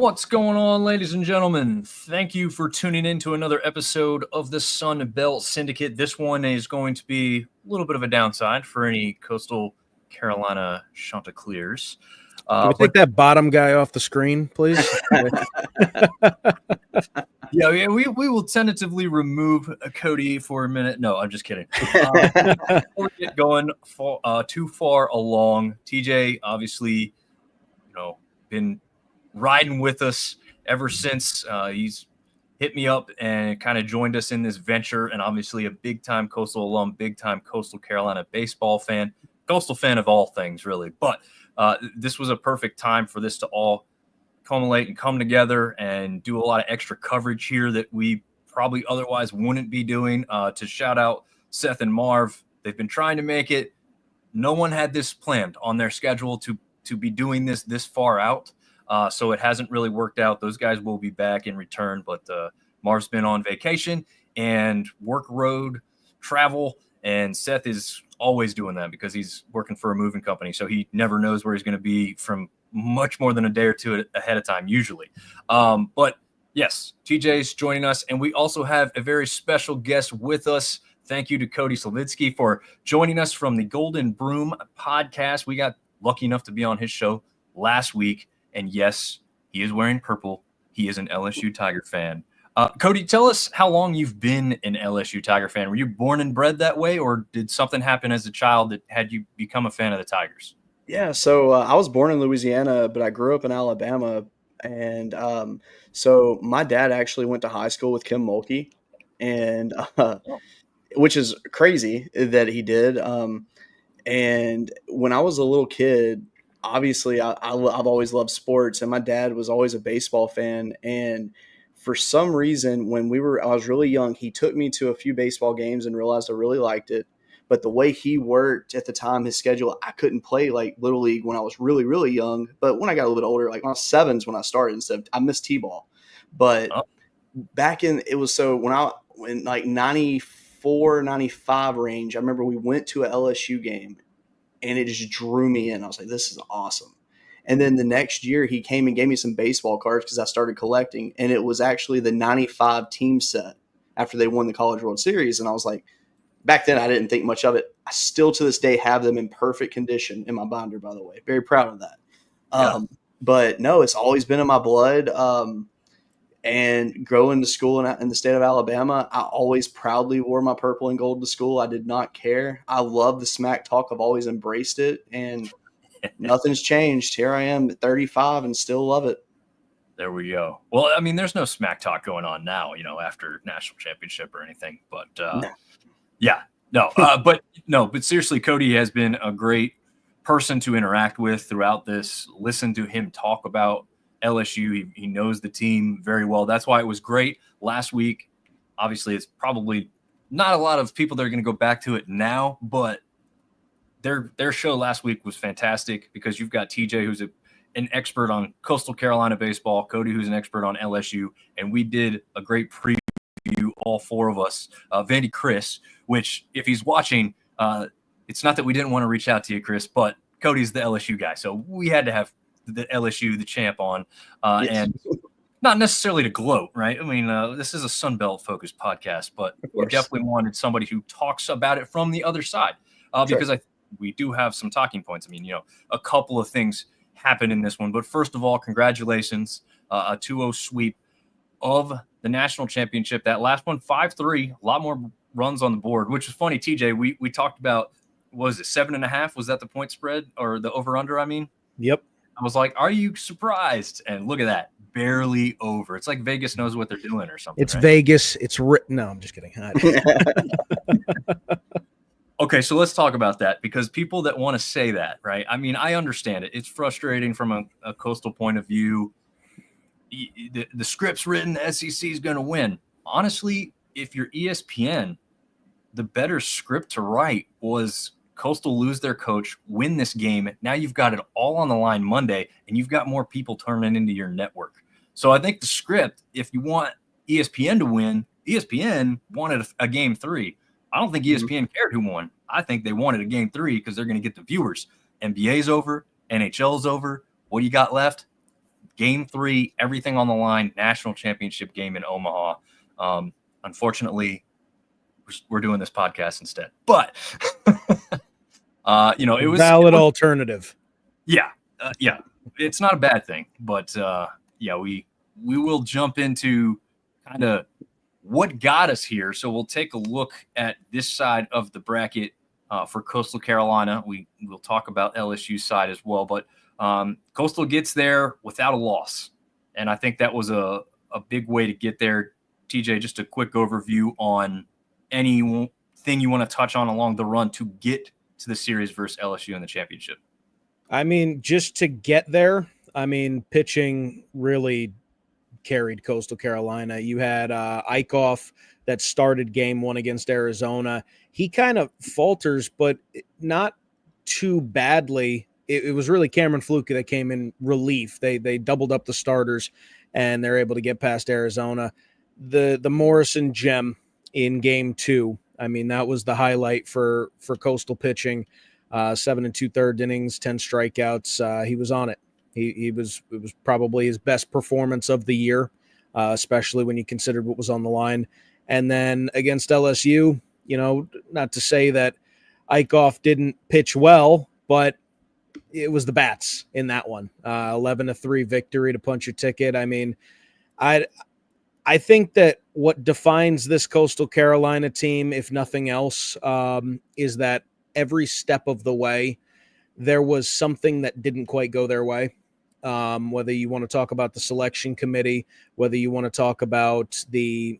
What's going on, ladies and gentlemen? Thank you for tuning in to another episode of the Sun Belt Syndicate. This one is going to be a little bit of a downside for any Coastal Carolina Chanticleers. Can we take that bottom guy off the screen, please? Yeah, we will tentatively remove Cody for a minute. No, I'm just kidding. Before we get going too far along, TJ obviously, been riding with us ever since. He's hit me up and kind of joined us in this venture, and obviously a big-time Coastal alum, big-time Coastal Carolina baseball fan, Coastal fan of all things, really. But this was a perfect time for this to all culminate and come together and do a lot of extra coverage here that we probably otherwise wouldn't be doing. To shout out Seth and Marv, they've been trying to make it. No one had this planned on their schedule to be doing this far out. So it hasn't really worked out. Those guys will be back in return, but Marv's been on vacation and work road travel, and Seth is always doing that because he's working for a moving company, so he never knows where he's going to be from much more than a day or two ahead of time usually. But yes, TJ's joining us, and we also have a very special guest with us. Thank you to Cody Slovensky for joining us from the Golden Broom podcast. We got lucky enough to be on his show last week. And yes, he is wearing purple. He is an LSU Tiger fan. Cody, tell us how long you've been an LSU Tiger fan. Were you born and bred that way, or did something happen as a child that had you become a fan of the Tigers? Yeah, so I was born in Louisiana, but I grew up in Alabama. And so my dad actually went to high school with Kim Mulkey, and which is crazy that he did. And when I was a little kid, obviously, I've always loved sports, and my dad was always a baseball fan. And for some reason, when I was really young, he took me to a few baseball games and realized I really liked it. But the way he worked at the time, his schedule, I couldn't play like Little League when I was really, really young. But when I got a little bit older, like when I was sevens when I started, I missed T-ball. But back in when like 94, 95 range, I remember we went to a LSU game. And it just drew me in. I was like, this is awesome. And then the next year, he came and gave me some baseball cards because I started collecting. And it was actually the 95 team set after they won the College World Series. And I was like, back then, I didn't think much of it. I still to this day have them in perfect condition in my binder, by the way. Very proud of that. Yeah. But no, it's always been in my blood. And going to school in the state of Alabama, I always proudly wore my purple and gold to school. I did not care. I love the smack talk. I've always embraced it, and nothing's changed. Here I am at 35 and still love it. There we go. Well, I mean, there's no smack talk going on now, after national championship or anything. But but seriously, Cody has been a great person to interact with throughout this. Listen to him talk about LSU. He knows the team very well. That's why it was great last week. Obviously, it's probably not a lot of people that are going to go back to it now, but their show last week was fantastic because you've got TJ, who's an expert on Coastal Carolina baseball, Cody, who's an expert on LSU, and we did a great preview, all four of us, Vandy Chris, which if he's watching, it's not that we didn't want to reach out to you, Chris, but Cody's the LSU guy, so we had to have the LSU, the champ on, yes. And not necessarily to gloat, right? I mean, this is a Sun Belt focused podcast, but we definitely wanted somebody who talks about it from the other side, because we do have some talking points. I mean, a couple of things happened in this one, but first of all, congratulations, a 2-0 sweep of the national championship. That last one, 5-3, a lot more runs on the board, which is funny. TJ, we talked about, what was it, 7.5? Was that the point spread or the over under? I mean, yep. I was like, are you surprised? And look at that. Barely over. It's like Vegas knows what they're doing or something. It's right? Vegas. It's written. No, I'm just kidding. Okay, so let's talk about that because people that want to say that, right? I mean, I understand it. It's frustrating from a Coastal point of view. The script's written, the SEC is going to win. Honestly, if you're ESPN, the better script to write was Coastal lose their coach, win this game. Now you've got it all on the line Monday, and you've got more people turning into your network. So I think the script, if you want ESPN to win, ESPN wanted a game 3. I don't think ESPN cared who won. I think they wanted a game 3 because they're going to get the viewers. NBA's over. NHL's over. What do you got left? Game 3, everything on the line, national championship game in Omaha. Unfortunately, we're doing this podcast instead. But, it was valid alternative. Yeah. Yeah. It's not a bad thing. But, we will jump into kind of what got us here. So we'll take a look at this side of the bracket for Coastal Carolina. We'll talk about LSU's side as well. But Coastal gets there without a loss. And I think that was a big way to get there. TJ, just a quick overview on anything you want to touch on along the run to get to the series versus LSU in the championship. I mean, just to get there, pitching really carried Coastal Carolina. You had Eichhoff that started game 1 against Arizona. He kind of falters, but not too badly. It was really Cameron Fluke that came in relief. They doubled up the starters, and they're able to get past Arizona. The Morrison gem in game 2, that was the highlight for Coastal pitching. 7 2/3 innings, 10 strikeouts. He was on it. It was probably his best performance of the year, especially when you considered what was on the line. And then against LSU, not to say that Eichhoff didn't pitch well, but it was the bats in that one. 11-3 victory to punch your ticket. I think that what defines this Coastal Carolina team, if nothing else, is that every step of the way, there was something that didn't quite go their way. Whether you want to talk about the selection committee, whether you want to talk about the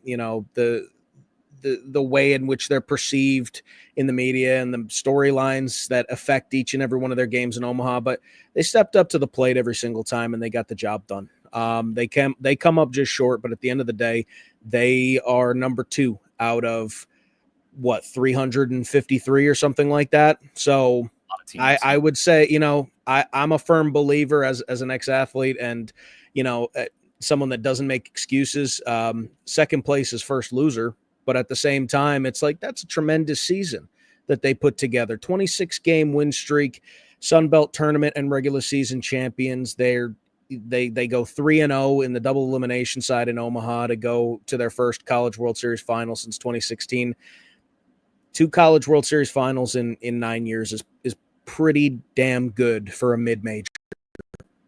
way in which they're perceived in the media and the storylines that affect each and every one of their games in Omaha, but they stepped up to the plate every single time and they got the job done. They come up just short, but at the end of the day, they are number 2 out of 353 or something like that. So I would say, I'm a firm believer as an ex-athlete and, someone that doesn't make excuses. Second place is first loser. But at the same time, it's like that's a tremendous season that they put together. 26-game win streak, Sun Belt tournament and regular season champions. They go 3-0 in the double elimination side in Omaha to go to their first College World Series final since 2016. 2 College World Series finals in 9 years is pretty damn good for a mid-major.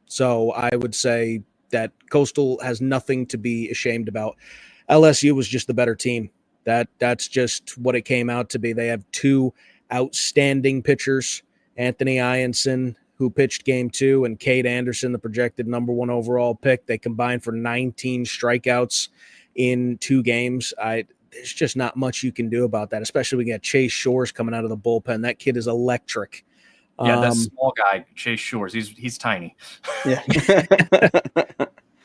So I would say that Coastal has nothing to be ashamed about. LSU was just the better team. That's just what it came out to be. They have 2 outstanding pitchers, Anthony Ianson, who pitched game 2, and Cade Anderson, the projected number 1 overall pick. They combined for 19 strikeouts in 2 games. There's just not much you can do about that, especially when you got Chase Shores coming out of the bullpen. That kid is electric. Yeah, that small guy, Chase Shores, he's tiny. Yeah.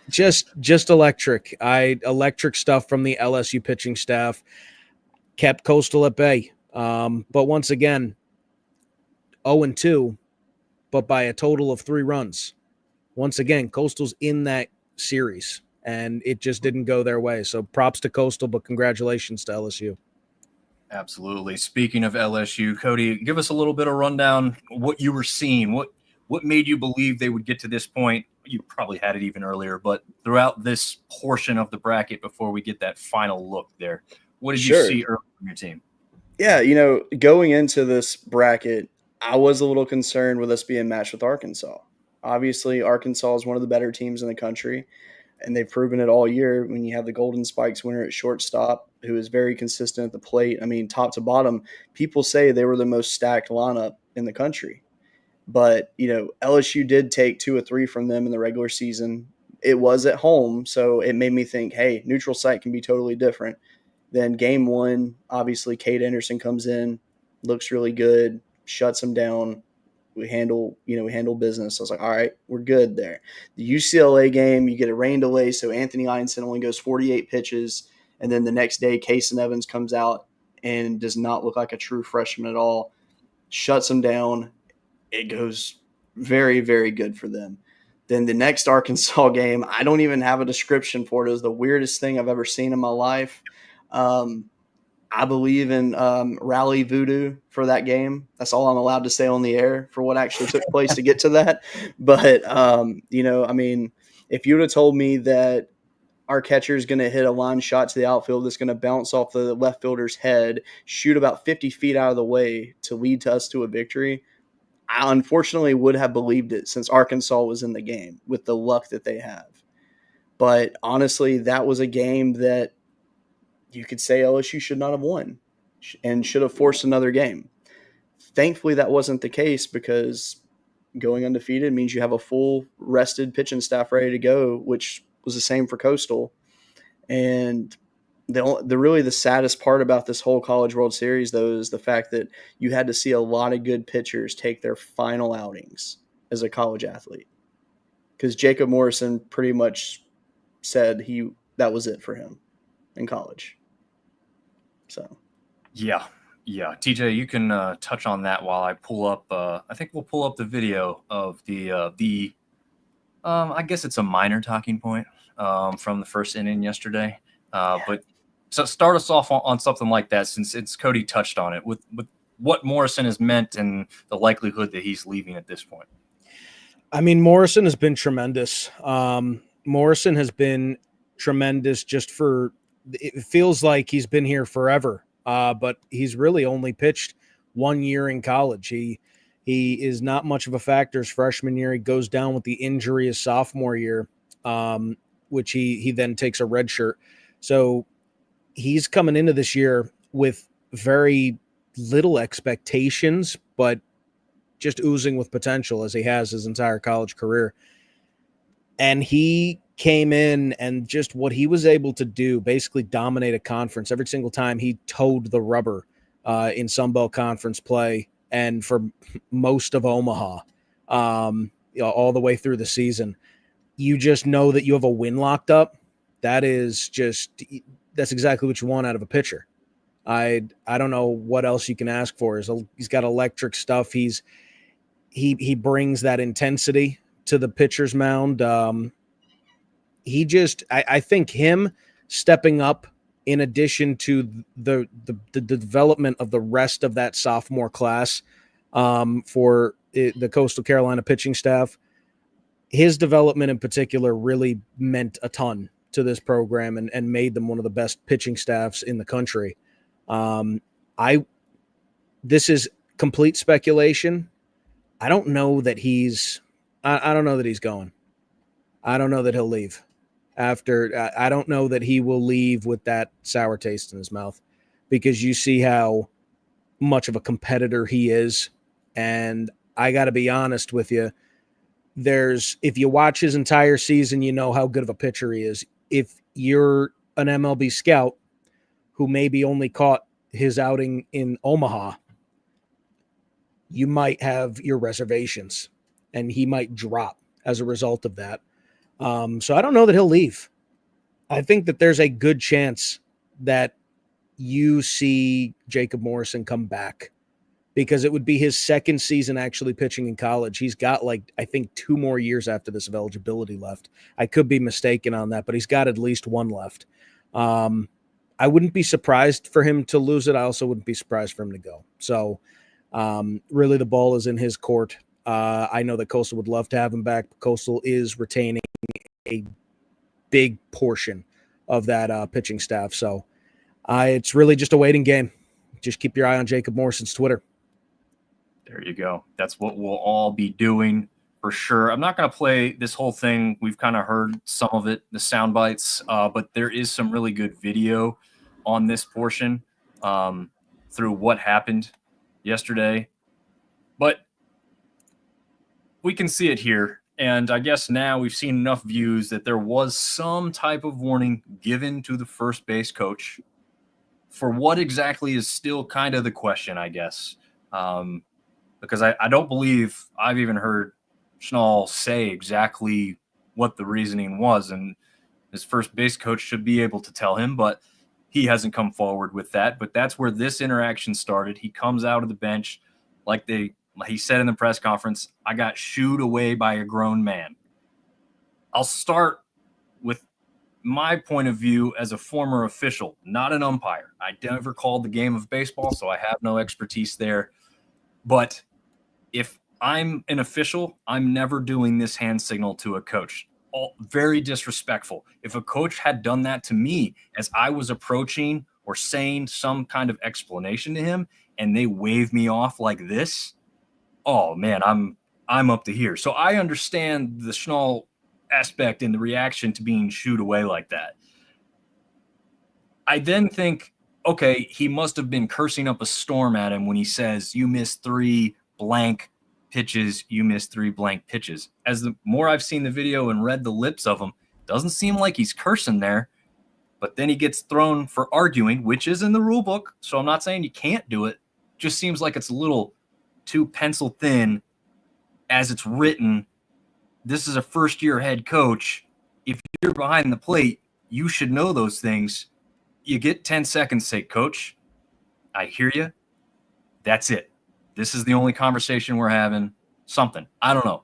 Just electric. Electric stuff from the LSU pitching staff kept Coastal at bay. But once again, 0-2, but by a total of 3 runs. Once again, Coastal's in that series, and it just didn't go their way. So props to Coastal, but congratulations to LSU. Absolutely. Speaking of LSU, Cody, give us a little bit of rundown what you were seeing. What made you believe they would get to this point? You probably had it even earlier, but throughout this portion of the bracket before we get that final look there, what did you see early from your team? Yeah, going into this bracket, I was a little concerned with us being matched with Arkansas. Obviously, Arkansas is one of the better teams in the country, and they've proven it all year when you have the Golden Spikes winner at shortstop, who is very consistent at the plate. Top to bottom, people say they were the most stacked lineup in the country. But, LSU did take 2 or 3 from them in the regular season. It was at home, so it made me think, hey, neutral site can be totally different. Then game 1, obviously, Cade Anderson comes in, looks really good, shuts him down. We handle business. I was like, all right, we're good there. The UCLA game, you get a rain delay, so Anthony Ianson only goes 48 pitches, and then the next day, Cason Evans comes out and does not look like a true freshman at all, shuts him down. It goes very, very good for them. Then the next Arkansas game, I don't even have a description for it. It was the weirdest thing I've ever seen in my life. I believe in rally voodoo for that game. That's all I'm allowed to say on the air for what actually took place to get to that. But, if you would have told me that our catcher is going to hit a line shot to the outfield that's going to bounce off the left fielder's head, shoot about 50 feet out of the way to lead us to a victory, I unfortunately would have believed it since Arkansas was in the game with the luck that they have. But honestly, that was a game that you could say LSU should not have won and should have forced another game. Thankfully, that wasn't the case because going undefeated means you have a full rested pitching staff ready to go, which was the same for Coastal. And the saddest part about this whole College World Series, though, is the fact that you had to see a lot of good pitchers take their final outings as a college athlete. Because Jacob Morrison pretty much said that was it for him in college. So, yeah. TJ, you can touch on that while I pull up. I think we'll pull up the video of the. I guess it's a minor talking point from the first inning yesterday. But so start us off on something like that, since it's Cody touched on it with what Morrison has meant and the likelihood that he's leaving at this point. I mean, Morrison has been tremendous. Morrison has been tremendous it feels like he's been here forever, but he's really only pitched 1 year in college. He is not much of a factor his freshman year. He goes down with the injury his sophomore year, which he then takes a red shirt. So he's coming into this year with very little expectations, but just oozing with potential as he has his entire college career. And he came in and just what he was able to do, basically dominate a conference. Every single time he towed the rubber in Sun Belt Conference play and for most of Omaha, all the way through the season. You just know that you have a win locked up. That's exactly what you want out of a pitcher. I don't know what else you can ask for. He's got electric stuff. He brings that intensity to the pitcher's mound. I think him stepping up, in addition to the development of the rest of that sophomore class for the Coastal Carolina pitching staff, his development in particular really meant a ton to this program and made them one of the best pitching staffs in the country. This is complete speculation. I don't know that he's going. I don't know that he'll leave after. I don't know that he will leave with that sour taste in his mouth, because you see how much of a competitor he is. And I got to be honest with you. If you watch his entire season, you know how good of a pitcher he is. If you're an MLB scout who maybe only caught his outing in Omaha, you might have your reservations, and he might drop as a result of that. So I don't know that he'll leave. I think that there's a good chance that you see Jacob Morrison come back, because it would be his second season actually pitching in college. He's got I think 2 more years after this of eligibility left. I could be mistaken on that, but he's got at least 1 left. I wouldn't be surprised for him to lose it. I also wouldn't be surprised for him to go. So really the ball is in his court. I know that Coastal would love to have him back. But Coastal is retaining a big portion of that pitching staff. So it's really just a waiting game. Just keep your eye on Jacob Morrison's Twitter. There you go. That's what we'll all be doing for sure. I'm not going to play this whole thing. We've kind of heard some of it, the sound bites, but there is some really good video on this portion through what happened yesterday. But we can see it here. And I guess now we've seen enough views that there was some type of warning given to the first base coach for what exactly is still kind of the question, I guess. Because I don't believe I've even heard Schnall say exactly what the reasoning was, and his first base coach should be able to tell him, but he hasn't come forward with that. But that's where this interaction started. He comes out of the bench like he said in the press conference, I got shooed away by a grown man. I'll start with my point of view as a former official, not an umpire. I never called the game of baseball, so I have no expertise there. But if I'm an official, I'm never doing this hand signal to a coach. very disrespectful. If a coach had done that to me as I was approaching or saying some kind of explanation to him and they wave me off like this, oh man, I'm up to here. So I understand the Schnall aspect and the reaction to being shooed away like that. I then think, okay, he must have been cursing up a storm at him when he says, you missed 3 blank pitches, you missed 3 blank pitches. As the more I've seen the video and read the lips of him, doesn't seem like he's cursing there. But then he gets thrown for arguing, which is in the rule book. So I'm not saying you can't do it. Just seems like it's a little too pencil thin as it's written. This is a first-year head coach. If you're behind the plate, you should know those things. You get 10 seconds, say, Coach, I hear you. That's it. This is the only conversation we're having. Something. I don't know.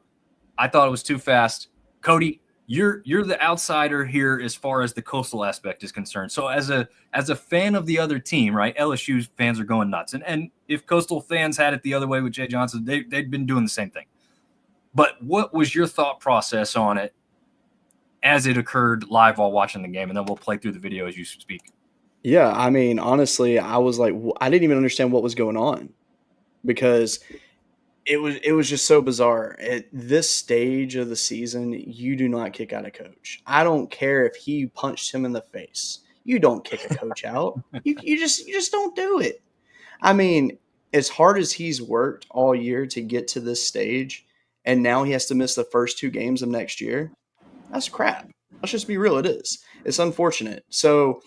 I thought it was too fast. Cody, you're the outsider here as far as the Coastal aspect is concerned. So as a fan of the other team, right, LSU fans are going nuts. And if Coastal fans had it the other way with Jay Johnson, they'd been doing the same thing. But what was your thought process on it as it occurred live while watching the game? And then we'll play through the video as you speak. Yeah, I mean, honestly, I was like, I didn't even understand what was going on because it was just so bizarre. At this stage of the season, you do not kick out a coach. I don't care if he punched him in the face. You don't kick a coach out. You just don't do it. I mean, as hard as he's worked all year to get to this stage, and now he has to miss the first 2 games of next year, that's crap. Let's just be real. It is. It's unfortunate. So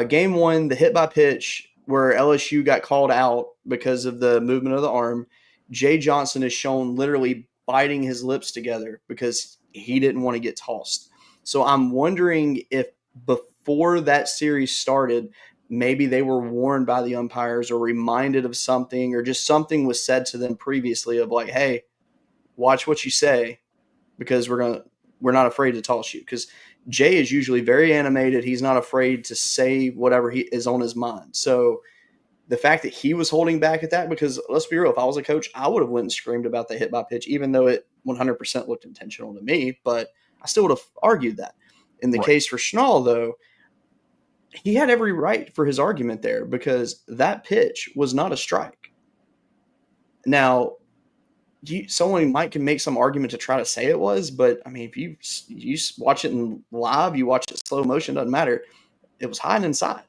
game 1, the hit by pitch where LSU got called out because of the movement of the arm, Jay Johnson is shown literally biting his lips together because he didn't want to get tossed. So I'm wondering if before that series started, maybe they were warned by the umpires or reminded of something, or just something was said to them previously of like, hey, watch what you say because we're not afraid to toss you. Because Jay is usually very animated. He's not afraid to say whatever he is on his mind. So the fact that he was holding back at that, because let's be real, if I was a coach, I would have went and screamed about the hit by pitch, even though it 100% looked intentional to me, but I still would have argued that. In the case for Schnall, though, he had every right for his argument there because that pitch was not a strike. Now, someone can make some argument to try to say it was, but I mean, if you watch it in live, you watch it slow motion, doesn't matter. It was high and inside.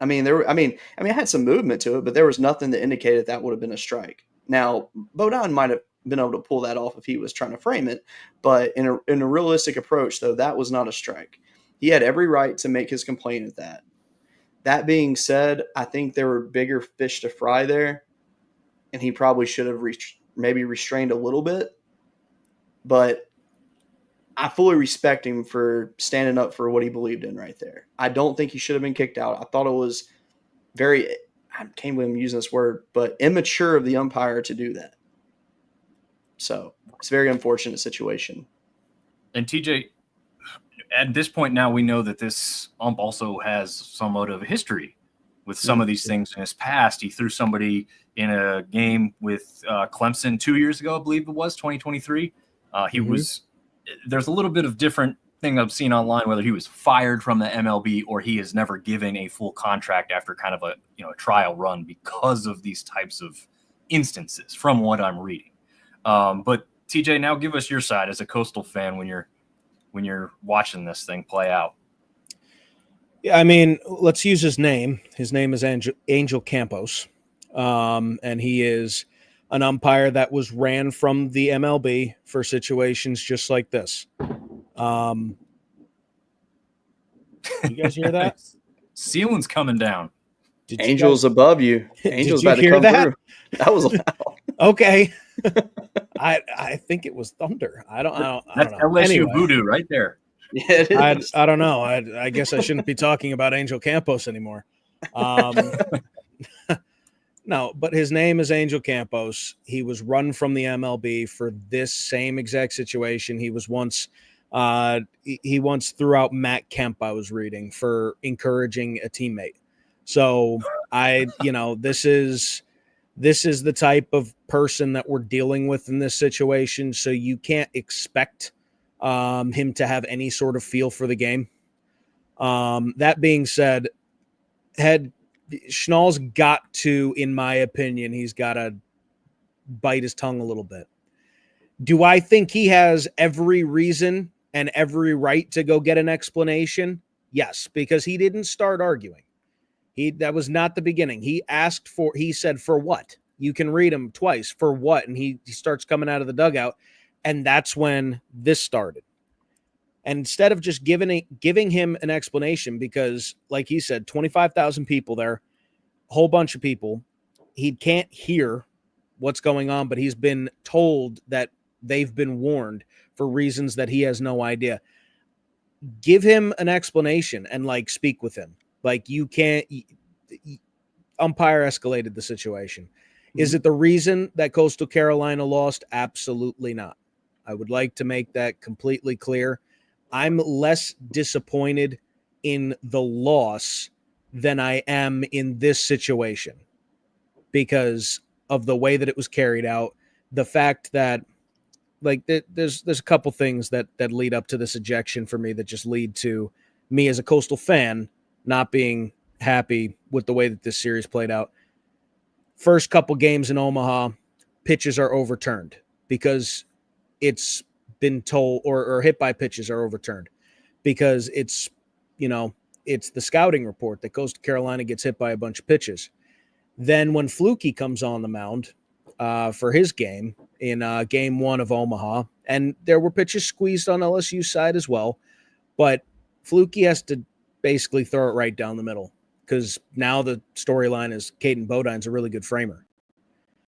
I mean, I had some movement to it, but there was nothing that indicated that would have been a strike. Now, Bodine might have been able to pull that off if he was trying to frame it, but in a realistic approach, though, that was not a strike. He had every right to make his complaint at that. That being said, I think there were bigger fish to fry there, and he probably should have maybe restrained a little bit, but I fully respect him for standing up for what he believed in right there. I don't think he should have been kicked out. I thought it was I can't believe I'm using this word, but immature of the umpire to do that. So it's a very unfortunate situation. And TJ, at this point now, we know that this ump also has somewhat of a history with some of these things in his past. He threw somebody in a game with Clemson 2 years ago, I believe it was, 2023. There's a little bit of different thing I've seen online, whether he was fired from the MLB or he is never given a full contract after kind of a trial run because of these types of instances from what I'm reading. But TJ, now give us your side as a Coastal fan when you're watching this thing play out. Yeah, I mean, let's use his name. His name is Angel Campos, and he is an umpire that was ran from the MLB for situations just like this. You guys hear that? Ceiling's coming down. Angel's above you. Angel's about to come through. That was loud. Okay. I think it was thunder. I don't know. LSU anyway. Voodoo right there. Yeah, it is. I don't know. I guess I shouldn't be talking about Angel Campos anymore. No, but his name is Angel Campos. He was run from the MLB for this same exact situation. He was once he once threw out Matt Kemp, I was reading, for encouraging a teammate. So this is the type of person that we're dealing with in this situation. So you can't expect him to have any sort of feel for the game. That being said, Schnall's got to, in my opinion, he's got to bite his tongue a little bit. Do I think he has every reason and every right to go get an explanation? Yes, because he didn't start arguing. That was not the beginning. He said, for what? You can read him twice. For what? And he starts coming out of the dugout. And that's when this started. And instead of just giving him an explanation, because like he said, 25,000 people there, a whole bunch of people, he can't hear what's going on, but he's been told that they've been warned for reasons that he has no idea. Give him an explanation and like speak with him. Like you can't umpire escalated the situation. Mm-hmm. Is it the reason that Coastal Carolina lost? Absolutely not. I would like to make that completely clear. I'm less disappointed in the loss than I am in this situation because of the way that it was carried out. The fact that like there's a couple things that lead up to this ejection for me that just lead to me as a Coastal fan not being happy with the way that this series played out. First couple games in Omaha, pitches are overturned because it's been told or hit by pitches are overturned because it's the scouting report that Coastal Carolina gets hit by a bunch of pitches. Then when Fluky comes on the mound for his game in game 1 of Omaha, and there were pitches squeezed on LSU's side as well, but Fluky has to basically throw it right down the middle because now the storyline is Caden Bodine's a really good framer.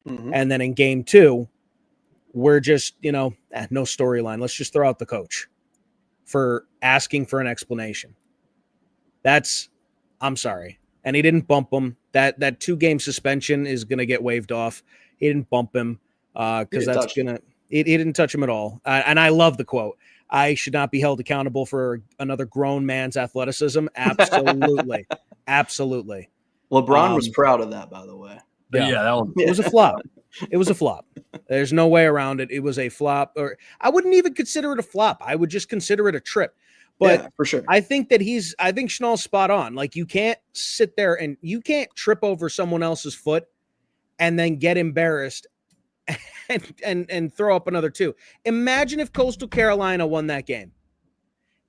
Mm-hmm. And then in game 2, we're just, no storyline. Let's just throw out the coach for asking for an explanation. I'm sorry. And he didn't bump him. That 2-game suspension is going to get waived off. He didn't bump him because that's going to, he didn't touch him at all. And I love the quote. I should not be held accountable for another grown man's athleticism. Absolutely. Absolutely. LeBron was proud of that, by the way. Yeah, it was a flop. It was a flop. There's no way around it. It was a flop, or I wouldn't even consider it a flop. I would just consider it a trip. But yeah, for sure. I think Schnall's spot on. Like you can't sit there and you can't trip over someone else's foot and then get embarrassed and throw up another 2. Imagine if Coastal Carolina won that game.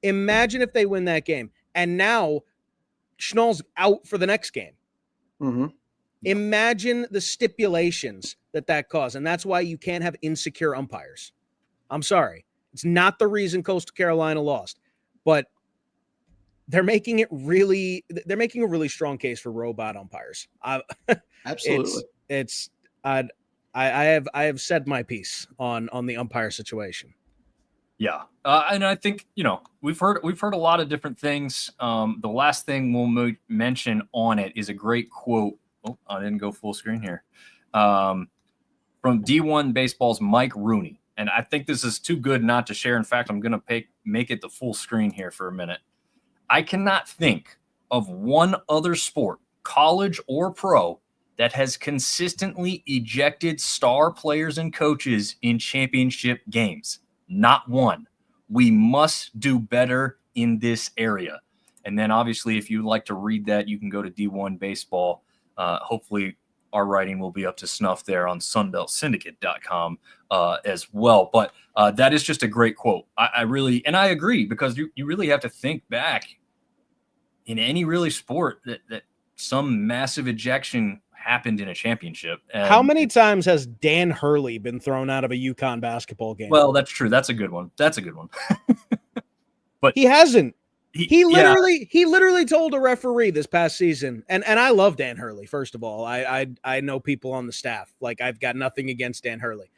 Imagine if they win that game. And now Schnall's out for the next game. Mm-hmm. Imagine the stipulations that caused. And that's why you can't have insecure umpires. I'm sorry. It's not the reason Coastal Carolina lost, but they're making a really strong case for robot umpires. Absolutely. I have said my piece on the umpire situation. Yeah. And I think, we've heard a lot of different things. The last thing we'll mention on it is a great quote. Oh, I didn't go full screen here. From D1 Baseball's Mike Rooney. And I think this is too good not to share. In fact, I'm going to make it the full screen here for a minute. I cannot think of one other sport, college or pro, that has consistently ejected star players and coaches in championship games. Not one. We must do better in this area. And then obviously, if you'd like to read that, you can go to D1 Baseball. Hopefully our writing will be up to snuff there on sunbeltsyndicate.com as well. But that is just a great quote. I really, and I agree, because you really have to think back in any really sport that some massive ejection happened in a championship. And how many times has Dan Hurley been thrown out of a UConn basketball game? Well, that's true. That's a good one. But he hasn't. He literally told a referee this past season, and I love Dan Hurley. First of all, I know people on the staff. Like, I've got nothing against Dan Hurley.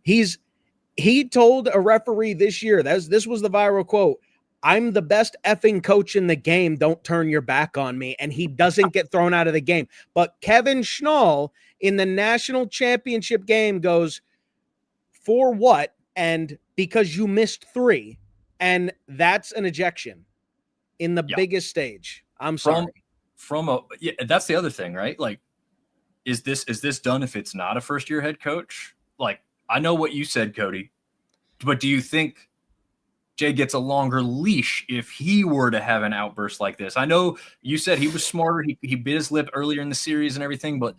He told a referee this year, this was the viral quote, "I'm the best effing coach in the game. Don't turn your back on me." And he doesn't get thrown out of the game. But Kevin Schnall in the national championship game goes, "For what?" And because you missed 3, and that's an ejection. In the biggest stage. I'm sorry. That's the other thing, right? Like, is this done if it's not a first-year head coach? Like, I know what you said, Cody, but do you think Jay gets a longer leash if he were to have an outburst like this. I know you said he was smarter. He bit his lip earlier in the series and everything, but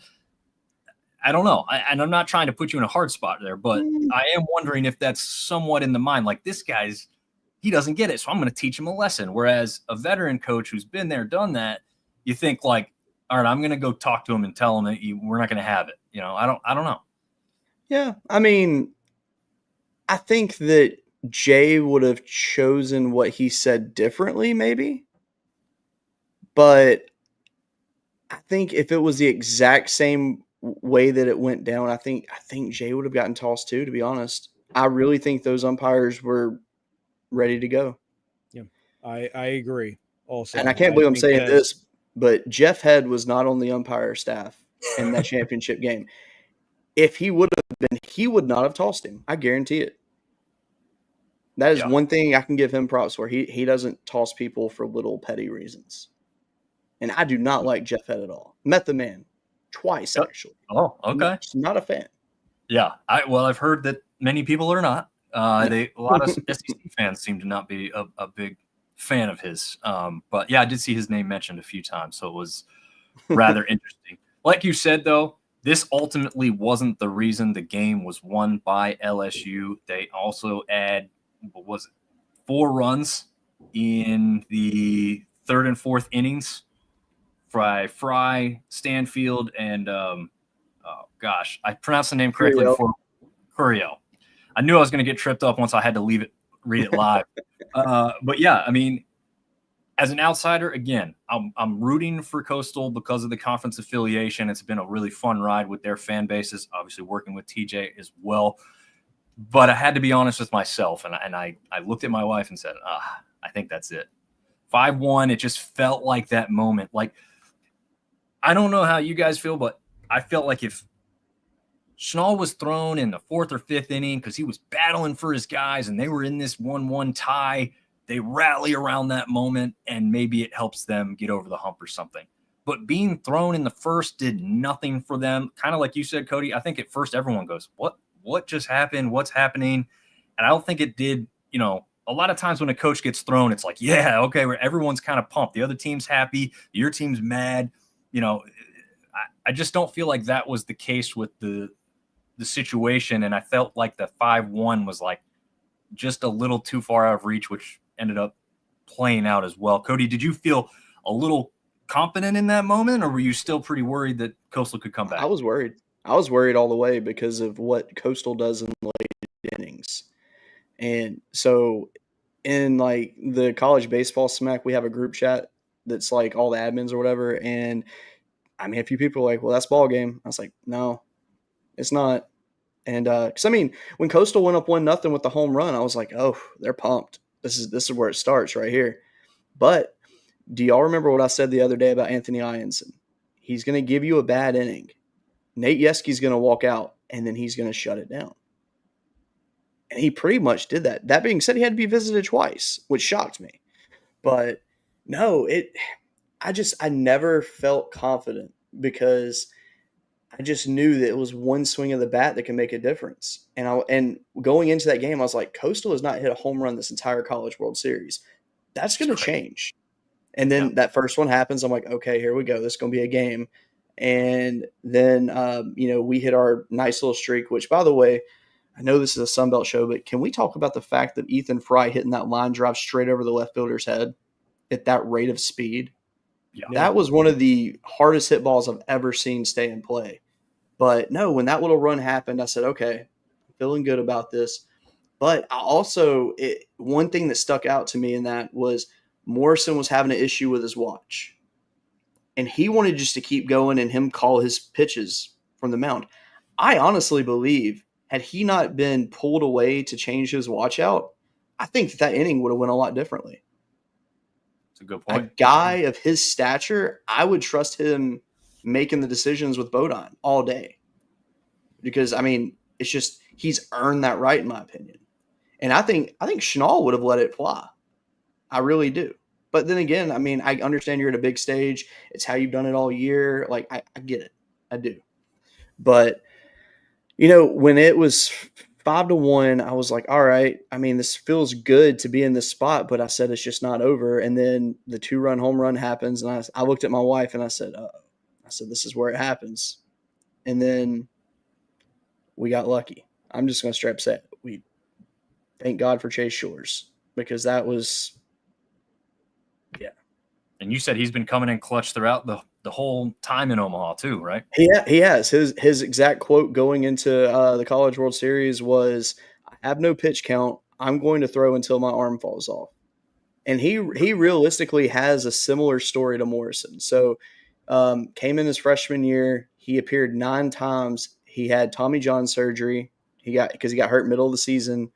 I don't know. And I'm not trying to put you in a hard spot there, but I am wondering if that's somewhat in the mind. Like, this guy's, he doesn't get it, so I'm going to teach him a lesson. Whereas a veteran coach who's been there, done that, you think like, all right, I'm going to go talk to him and tell him that we're not going to have it. You know, I don't know. Yeah, I mean, I think that Jay would have chosen what he said differently, maybe. But I think if it was the exact same way that it went down, I think Jay would have gotten tossed too, to be honest. I really think those umpires were ready to go. Yeah, I agree also. And I can't believe I'm saying this, but Jeff Head was not on the umpire staff in that championship game. If he would have been, he would not have tossed him. I guarantee it. That is one thing I can give him props for. He doesn't toss people for little petty reasons. And I do not like Jeff Head at all. Met the man twice, actually. Oh, okay. Not a fan. Yeah. I've heard that many people are not. A lot of SEC fans seem to not be a big fan of his. But yeah, I did see his name mentioned a few times, so it was rather interesting. Like you said, though, this ultimately wasn't the reason the game was won by LSU. They also add, 4 runs in the 3rd and 4th innings. Fry, Stanfield, and I pronounced the name correctly before. Curiel. I knew I was going to get tripped up once I had to read it live. But yeah, I mean, as an outsider, again, I'm rooting for Coastal because of the conference affiliation. It's been a really fun ride with their fan bases, obviously working with TJ as well. But I had to be honest with myself, and I looked at my wife and said, I think that's it. 5-1, it just felt like that moment. Like, I don't know how you guys feel, but I felt like if Schnall was thrown in the 4th or 5th inning because he was battling for his guys and they were in this 1-1 tie, they rally around that moment and maybe it helps them get over the hump or something. But being thrown in the first did nothing for them. Kind of like you said, Cody, I think at first everyone goes, what just happened? What's happening? And I don't think it did, a lot of times when a coach gets thrown, it's like, yeah, okay, where everyone's kind of pumped. The other team's happy. Your team's mad. I just don't feel like that was the case with the situation. And I felt like the 5-1 was like just a little too far out of reach, which ended up playing out as well. Cody, did you feel a little confident in that moment, or were you still pretty worried that Coastal could come back? I was worried. I was worried all the way because of what Coastal does in late innings. And so in like the college baseball smack, we have a group chat that's like all the admins or whatever. And I mean, a few people are like, well, that's ball game. I was like, no, it's not. And because I mean, when Coastal went up 1-0 with the home run, I was like, oh, they're pumped. This is where it starts right here. But do y'all remember what I said the other day about Anthony Ianson? He's going to give you a bad inning. Nate Yeski's going to walk out, and then he's going to shut it down. And he pretty much did that. That being said, he had to be visited twice, which shocked me. But no, I never felt confident because I just knew that it was one swing of the bat that can make a difference. And going into that game, I was like, Coastal has not hit a home run this entire College World Series. That's going to change. And then that first one happens. I'm like, okay, here we go. This is going to be a game. And then, we hit our nice little streak, which, by the way, I know this is a Sunbelt show, but can we talk about the fact that Ethan Fry hitting that line drive straight over the left fielder's head at that rate of speed? Yeah. That was one of the hardest hit balls I've ever seen stay in play. But no, when that little run happened, I said, okay, I'm feeling good about this. But I also, one thing that stuck out to me in that was Morrison was having an issue with his watch. And he wanted just to keep going and him call his pitches from the mound. I honestly believe had he not been pulled away to change his watch out, I think that inning would have went a lot differently. That's a good point. A guy of his stature, I would trust him making the decisions with Bodine all day. Because, I mean, it's just he's earned that right, in my opinion. And I think Schnall would have let it fly. I really do. But then again, I mean, I understand you're at a big stage. It's how you've done it all year. Like, I get it. I do. But, when it was 5-1, I was like, all right, I mean, this feels good to be in this spot, but I said it's just not over. And then the 2-run home run happens, and I looked at my wife and I said, this is where it happens. And then we got lucky. I'm just going to straight up say it. We thank God for Chase Shores, because that was, yeah. And you said he's been coming in clutch throughout the whole time in Omaha too, right? He has. His exact quote going into the College World Series was, "I have no pitch count. I'm going to throw until my arm falls off." And he realistically has a similar story to Morrison. So came in his freshman year. He appeared 9 times. He had Tommy John surgery. Because he got hurt middle of the season.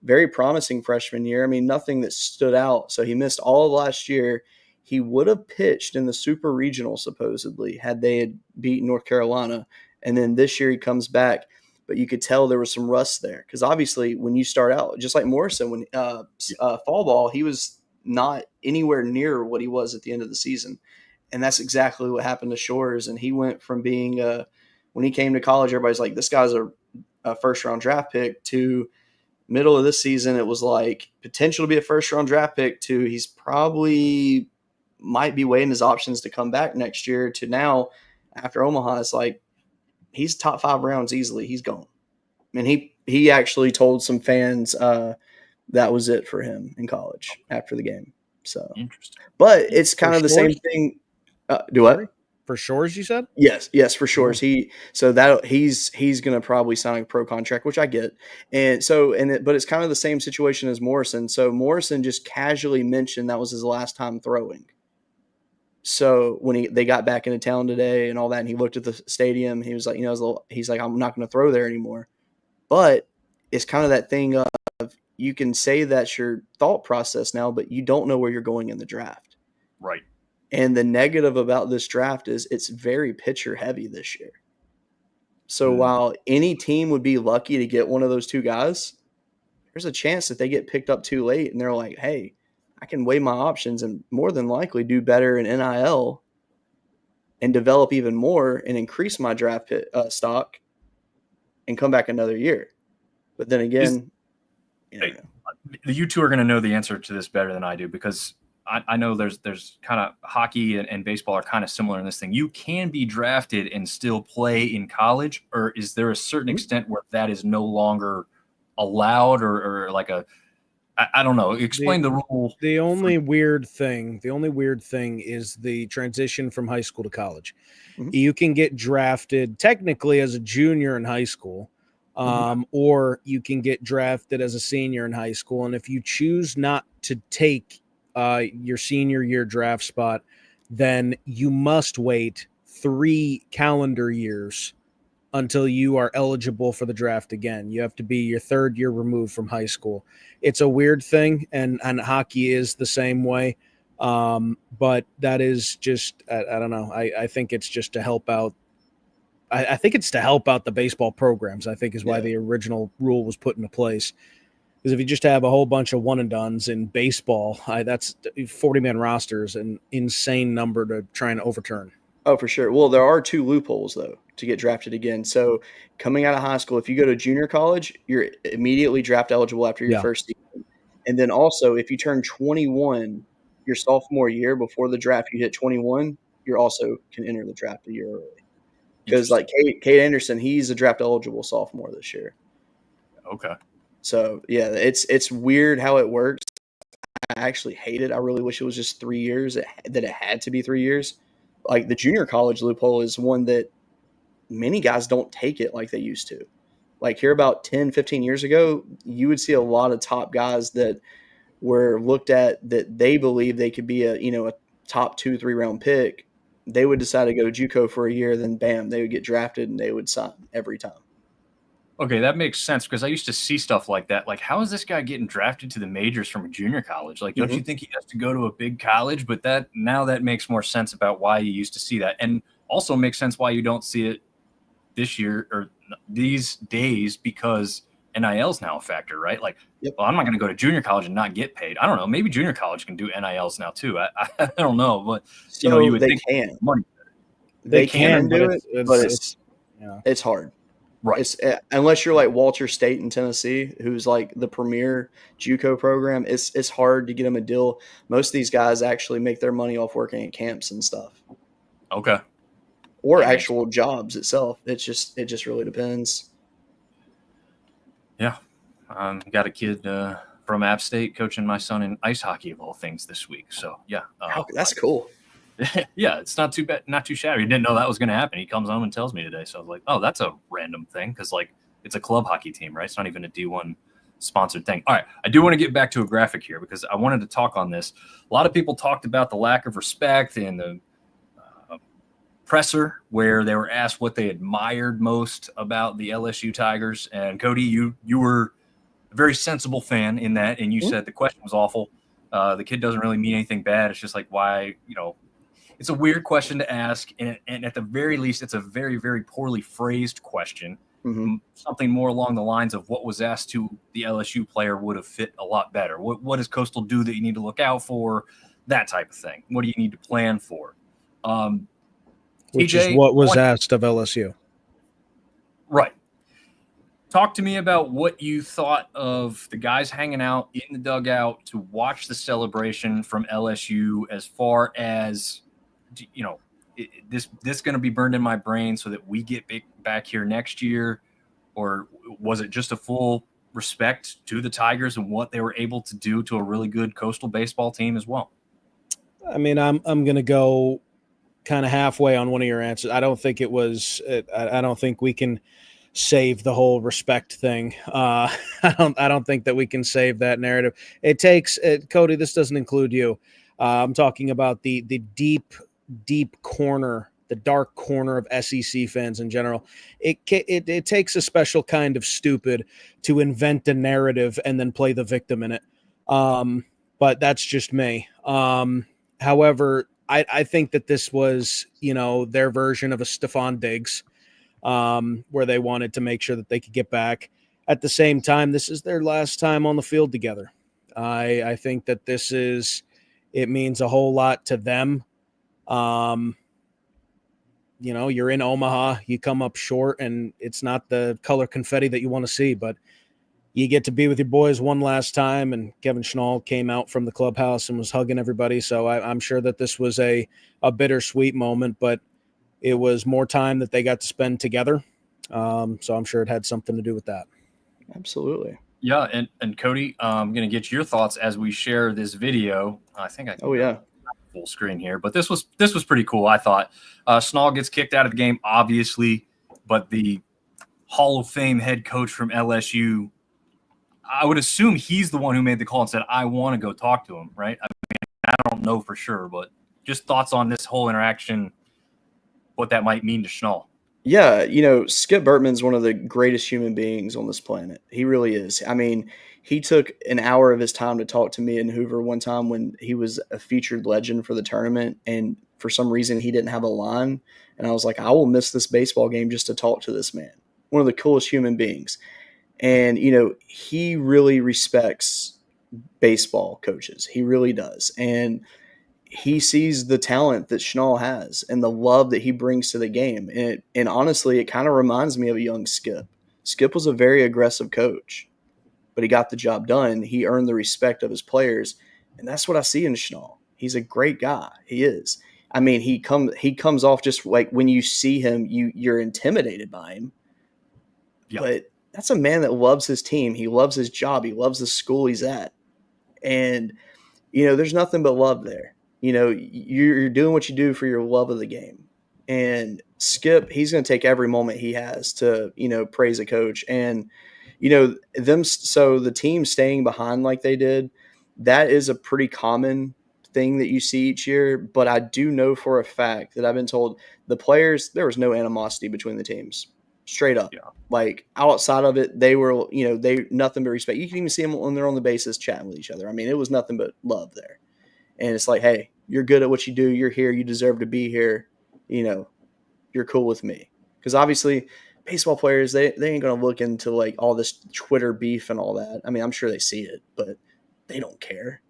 Very promising freshman year. I mean, nothing that stood out. So he missed all of last year. He would have pitched in the Super Regional, supposedly, had they had beaten North Carolina. And then this year he comes back. But you could tell there was some rust there. Because obviously when you start out, just like Morrison, when fall ball, he was not anywhere near what he was at the end of the season. And that's exactly what happened to Shores. And he went from being when he came to college, everybody's like, this guy's a first-round draft pick, to middle of this season, it was like potential to be a first-round draft pick, to he's probably might be weighing his options to come back next year, to now after Omaha, it's like he's top 5 rounds easily. He's gone. And he actually told some fans that was it for him in college after the game. So interesting. But it's kind of the same thing. Do what? For Shores, you said? Yes, for Shores. He's going to probably sign a pro contract, which I get. But it's kind of the same situation as Morrison. So Morrison just casually mentioned that was his last time throwing. So when they got back into town today and all that, and he looked at the stadium, he was like, he's like, I'm not going to throw there anymore. But it's kind of that thing of, you can say that's your thought process now, but you don't know where you're going in the draft. Right. And the negative about this draft is it's very pitcher heavy this year. So while any team would be lucky to get one of those 2 guys, there's a chance that they get picked up too late and they're like, hey, I can weigh my options and more than likely do better in NIL and develop even more and increase my draft stock and come back another year. But then again, you two are going to know the answer to this better than I do, because I know there's kind of hockey and baseball are kind of similar in this thing. You can be drafted and still play in college, or is there a certain extent where that is no longer allowed, or like I don't know. Explain the rule. The only weird thing is the transition from high school to college. Mm-hmm. You can get drafted technically as a junior in high school, or you can get drafted as a senior in high school. And if you choose not to take your senior year draft spot, then you must wait 3 calendar years until you are eligible for the draft again. You have to be your 3rd year removed from high school. It's a weird thing, and hockey is the same way. But that is just, I don't know. I think it's just to help out. I think it's to help out the baseball programs, I think, is why the original rule was put into place. Because if you just have a whole bunch of one and dones in baseball, that's 40-man rosters, an insane number to try and overturn. Oh, for sure. Well, there are 2 loopholes, though, to get drafted again. So coming out of high school, if you go to junior college, you're immediately draft eligible after your first season. And then also, if you turn 21 your sophomore year before the draft, you hit 21, you also can enter the draft a year early. Because like Cade Anderson, he's a draft eligible sophomore this year. Okay. So, yeah, it's weird how it works. I actually hate it. I really wish it was just 3 years, that it had to be 3 years. Like the junior college loophole is one that many guys don't take it like they used to. Like here about 10, 15 years ago, you would see a lot of top guys that were looked at that they believe they could be a top 2-3 round pick. They would decide to go JUCO for a year, then bam, they would get drafted and they would sign every time. Okay, that makes sense, because I used to see stuff like that. Like, how is this guy getting drafted to the majors from a junior college? Like, don't you think he has to go to a big college? But that makes more sense about why you used to see that, and also makes sense why you don't see it this year or these days, because NIL is now a factor, right? Like, well, I'm not going to go to junior college and not get paid. I don't know. Maybe junior college can do NILs now too. I don't know, but you would think can. Money. They can do it, but it's hard. Right. It's unless you're like Walter State in Tennessee, who's like the premier JUCO program. It's hard to get them a deal. Most of these guys actually make their money off working at camps and stuff. Okay. Or actual jobs itself. It just really depends. Yeah. Got a kid from App State coaching my son in ice hockey of all things this week. So yeah. That's cool. Yeah, it's not too bad, not too shabby. He didn't know that was going to happen. He comes home and tells me today. So I was like, oh, that's a random thing because like it's a club hockey team, right? It's not even a D1 sponsored thing. All right, I do want to get back to a graphic here because I wanted to talk on this. A lot of people talked about the lack of respect and the presser where they were asked what they admired most about the LSU Tigers. And Cody, you were a very sensible fan in that, and you said the question was awful. The kid doesn't really mean anything bad. It's just like why, it's a weird question to ask, and at the very least, it's a very, very poorly phrased question. Mm-hmm. Something more along the lines of what was asked to the LSU player would have fit a lot better. What does Coastal do that you need to look out for? That type of thing. What do you need to plan for? Which TJ, is what was asked of LSU. Right. Talk to me about what you thought of the guys hanging out in the dugout to watch the celebration from LSU as far as – this going to be burned in my brain so that we get back here next year, or was it just a full respect to the Tigers and what they were able to do to a really good Coastal baseball team as well? I mean, I'm going to go kind of halfway on one of your answers. I don't think it was. I don't think we can save the whole respect thing. I don't think that we can save that narrative. It takes Cody. This doesn't include you. I'm talking about the deep corner, the dark corner of SEC fans in general. It takes a special kind of stupid to invent a narrative and then play the victim in it. But that's just me. However, I think that this was, their version of a Stephon Diggs, where they wanted to make sure that they could get back. At the same time, this is their last time on the field together. I think that it means a whole lot to them. You're in Omaha, you come up short, and it's not the color confetti that you want to see, but you get to be with your boys one last time. And Kevin Schnall came out from the clubhouse and was hugging everybody. So I'm sure that this was a bittersweet moment, but it was more time that they got to spend together. So I'm sure it had something to do with that. Absolutely. Yeah. And Cody, I'm going to get your thoughts as we share this video. I think I can full screen here, but this was pretty cool. I thought Schnall gets kicked out of the game, obviously, but the Hall of Fame head coach from LSU, I would assume he's the one who made the call and said, I want to go talk to him, right? I mean, I don't know for sure, but just thoughts on this whole interaction, what that might mean to Schnall. Yeah, Skip Bertman's one of the greatest human beings on this planet. He really is. I mean, he took an hour of his time to talk to me and Hoover one time when he was a featured legend for the tournament, and for some reason he didn't have a line. And I was like, I will miss this baseball game just to talk to this man. One of the coolest human beings. And, he really respects baseball coaches. He really does. And he sees the talent that Schnall has and the love that he brings to the game. And honestly, it kind of reminds me of a young Skip. Skip was a very aggressive coach, but he got the job done. He earned the respect of his players. And that's what I see in Schnall. He's a great guy. He is. I mean, he comes off just like when you see him, you're intimidated by him. Yep. But that's a man that loves his team. He loves his job. He loves the school he's at. And, there's nothing but love there. You're doing what you do for your love of the game. And Skip, he's going to take every moment he has to, praise a coach. And, so the team staying behind like they did, that is a pretty common thing that you see each year. But I do know for a fact that I've been told the players, there was no animosity between the teams. Straight up. Yeah. Like outside of it, they were, they nothing but respect. You can even see them when they're on the bases chatting with each other. I mean, it was nothing but love there. And it's like, hey, you're good at what you do. You're here. You deserve to be here. You're cool with me. Because obviously baseball players, they ain't going to look into like all this Twitter beef and all that. I mean, I'm sure they see it, but they don't care.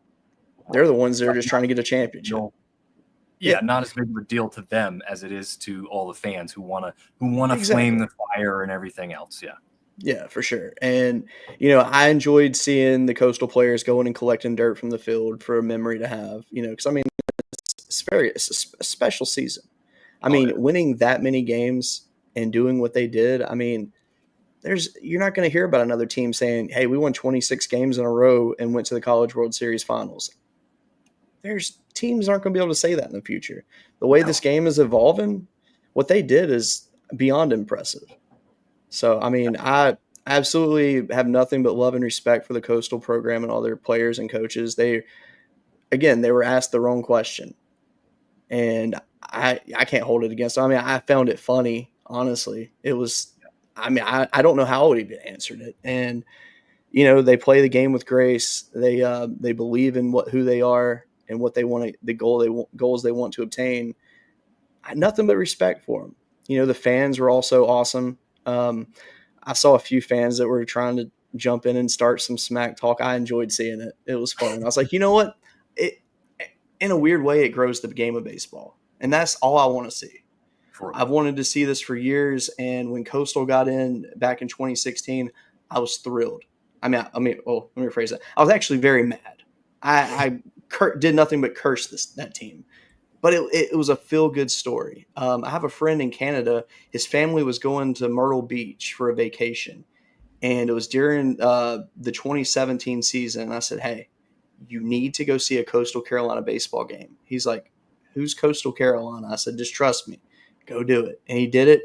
They're the ones that are just trying to get a championship. not as big of a deal to them as it is to all the fans who want to Exactly. flame the fire and everything else. Yeah. Yeah, for sure. And, I enjoyed seeing the Coastal players going and collecting dirt from the field for a memory to have, because I mean, it's a special season. I mean, winning that many games and doing what they did, I mean, you're not going to hear about another team saying, hey, we won 26 games in a row and went to the College World Series finals. Teams aren't going to be able to say that in the future. The way this game is evolving, what they did is beyond impressive. So, I mean, I absolutely have nothing but love and respect for the Coastal program and all their players and coaches. They were asked the wrong question, and I can't hold it against them. I mean, I found it funny, honestly. It was, I mean, I don't know how I would even answered it. And, they play the game with grace. They believe in who they are and what they want, goals they want to obtain. I had nothing but respect for them. The fans were also awesome. I saw a few fans that were trying to jump in and start some smack talk. I enjoyed seeing it. It was fun. I was like, you know what? In a weird way, it grows the game of baseball. And that's all I want to see. I've wanted to see this for years. And when Coastal got in back in 2016, I was thrilled. I mean, let me rephrase that. I was actually very mad. I did nothing but curse that team. But it was a feel-good story. I have a friend in Canada. His family was going to Myrtle Beach for a vacation, and it was during the 2017 season. And I said, hey, you need to go see a Coastal Carolina baseball game. He's like, who's Coastal Carolina? I said, just trust me. Go do it. And he did it,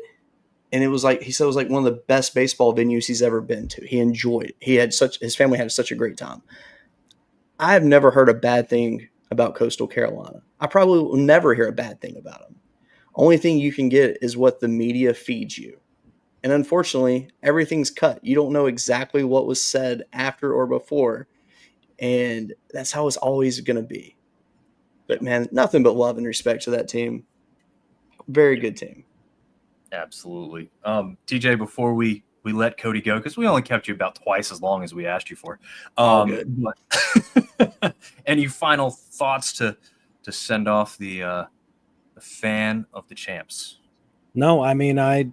and he said it was like one of the best baseball venues he's ever been to. He enjoyed it. His family had such a great time. I have never heard a bad thing about Coastal Carolina. I probably will never hear a bad thing about them. Only thing you can get is what the media feeds you. And unfortunately, everything's cut. You don't know exactly what was said after or before. And that's how it's always going to be. But man, nothing but love and respect to that team. Very good team. Absolutely. TJ, before we let Cody go, because we only kept you about twice as long as we asked you for. Good. But any final thoughts to send off the fan of the champs? No, I mean,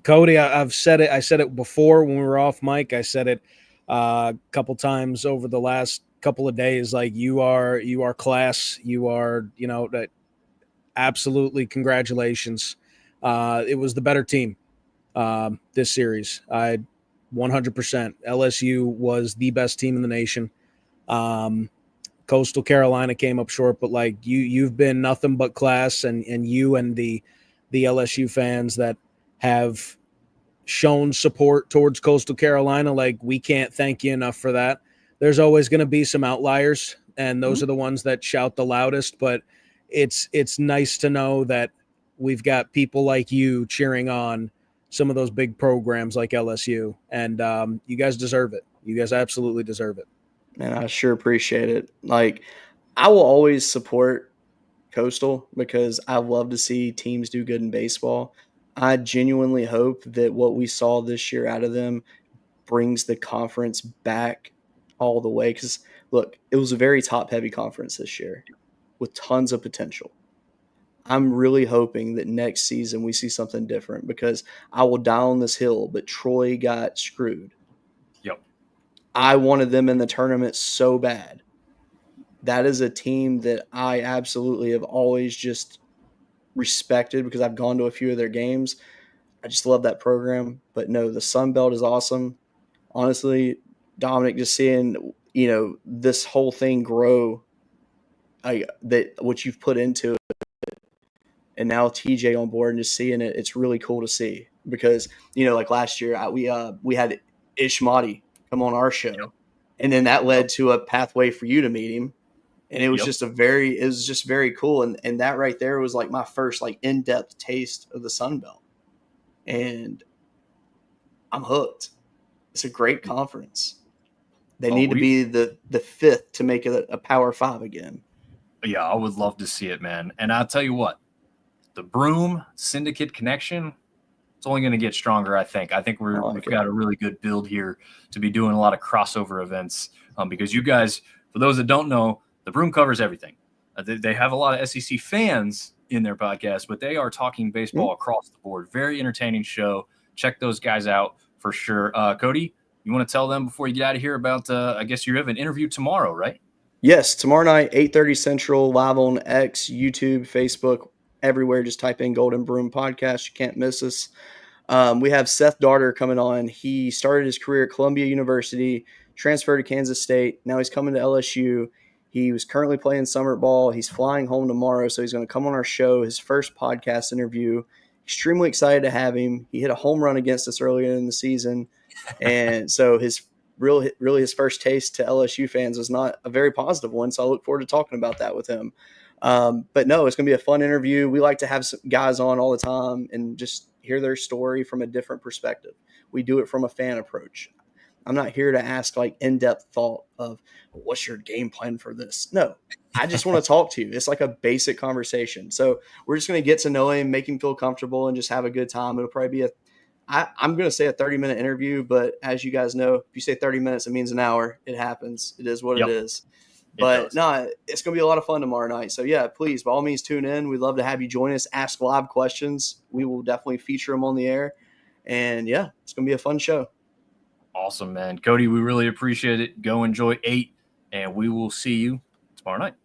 Cody, I've said it. I said it before when we were off mic. I said it a couple times over the last couple of days. Like you are class. You are, absolutely congratulations. It was the better team this series. 100%. LSU was the best team in the nation. Coastal Carolina came up short, but like you've been nothing but class, and you and the LSU fans that have shown support towards Coastal Carolina, like we can't thank you enough for that. There's always going to be some outliers, and those are the ones that shout the loudest, but it's nice to know that we've got people like you cheering on some of those big programs like LSU, and you guys deserve it. You guys absolutely deserve it. Man, I sure appreciate it. Like, I will always support Coastal because I love to see teams do good in baseball. I genuinely hope that what we saw this year out of them brings the conference back all the way. Because, look, it was a very top-heavy conference this year with tons of potential. I'm really hoping that next season we see something different because I will die on this hill, but Troy got screwed. Yep. I wanted them in the tournament so bad. That is a team that I absolutely have always just respected because I've gone to a few of their games. I just love that program. But no, the Sun Belt is awesome. Honestly, Dominic, just seeing, this whole thing grow, that what you've put into it, and now TJ on board and just seeing it, it's really cool to see because, like last year, we had Ishmati come on our show, and then that led to a pathway for you to meet him. And it was just very cool. And that right there was like my first like in-depth taste of the Sun Belt. And I'm hooked. It's a great conference. They need to be the fifth to make it a Power 5 again. Yeah, I would love to see it, man. And I'll tell you what, the Broom Syndicate connection, it's only going to get stronger, I think. I think we've got a really good build here to be doing a lot of crossover events because you guys, for those that don't know, the Broom covers everything. They have a lot of SEC fans in their podcast, but they are talking baseball across the board. Very entertaining show. Check those guys out for sure. Cody, you want to tell them before you get out of here about, I guess you have an interview tomorrow, right? Yes, tomorrow night, 8:30 Central, live on X, YouTube, Facebook, everywhere. Just type in Golden Broom Podcast. You can't miss us. We have Seth Darter coming on. He started his career at Columbia University, transferred to Kansas State. Now he's coming to LSU. He was currently playing summer ball. He's flying home tomorrow, so he's going to come on our show, his first podcast interview. Extremely excited to have him. He hit a home run against us earlier in the season, and so his really his first taste to LSU fans was not a very positive one. So I look forward to talking about that with him. But no, it's going to be a fun interview. We like to have some guys on all the time and just hear their story from a different perspective. We do it from a fan approach. I'm not here to ask like in-depth thought of what's your game plan for this. No, I just want to talk to you. It's like a basic conversation. So we're just going to get to know him, make him feel comfortable, and just have a good time. It'll probably be I'm going to say a 30-minute interview, but as you guys know, if you say 30 minutes, it means an hour. It happens. It is what it is. But no, it's going to be a lot of fun tomorrow night. So yeah, please, by all means, tune in. We'd love to have you join us. Ask live questions. We will definitely feature them on the air. And yeah, it's going to be a fun show. Awesome, man. Cody, we really appreciate it. Go enjoy 8, and we will see you tomorrow night.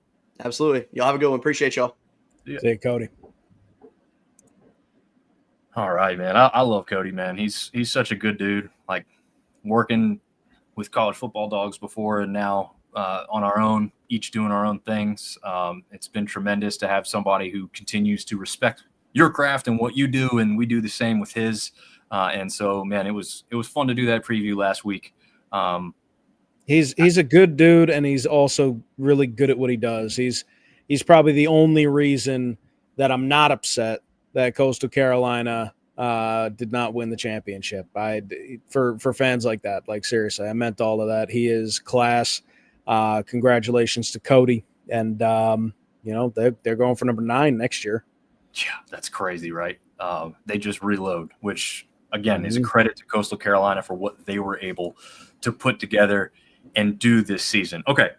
Absolutely. Y'all have a good one. Appreciate y'all. See you, Cody. All right, man. I love Cody, man. He's such a good dude. Like working with college football dogs before and now on our own, each doing our own things. It's been tremendous to have somebody who continues to respect your craft and what you do, and we do the same with his. And so, man, it was fun to do that preview last week. He's a good dude, and he's also really good at what he does. He's probably the only reason that I'm not upset that Coastal Carolina did not win the championship. For fans like that, like seriously, I meant all of that. He is class. Congratulations to Cody, and they're going for number 9 next year. Yeah, that's crazy, right? They just reload, which again is a credit to Coastal Carolina for what they were able to put together and do this season. Okay,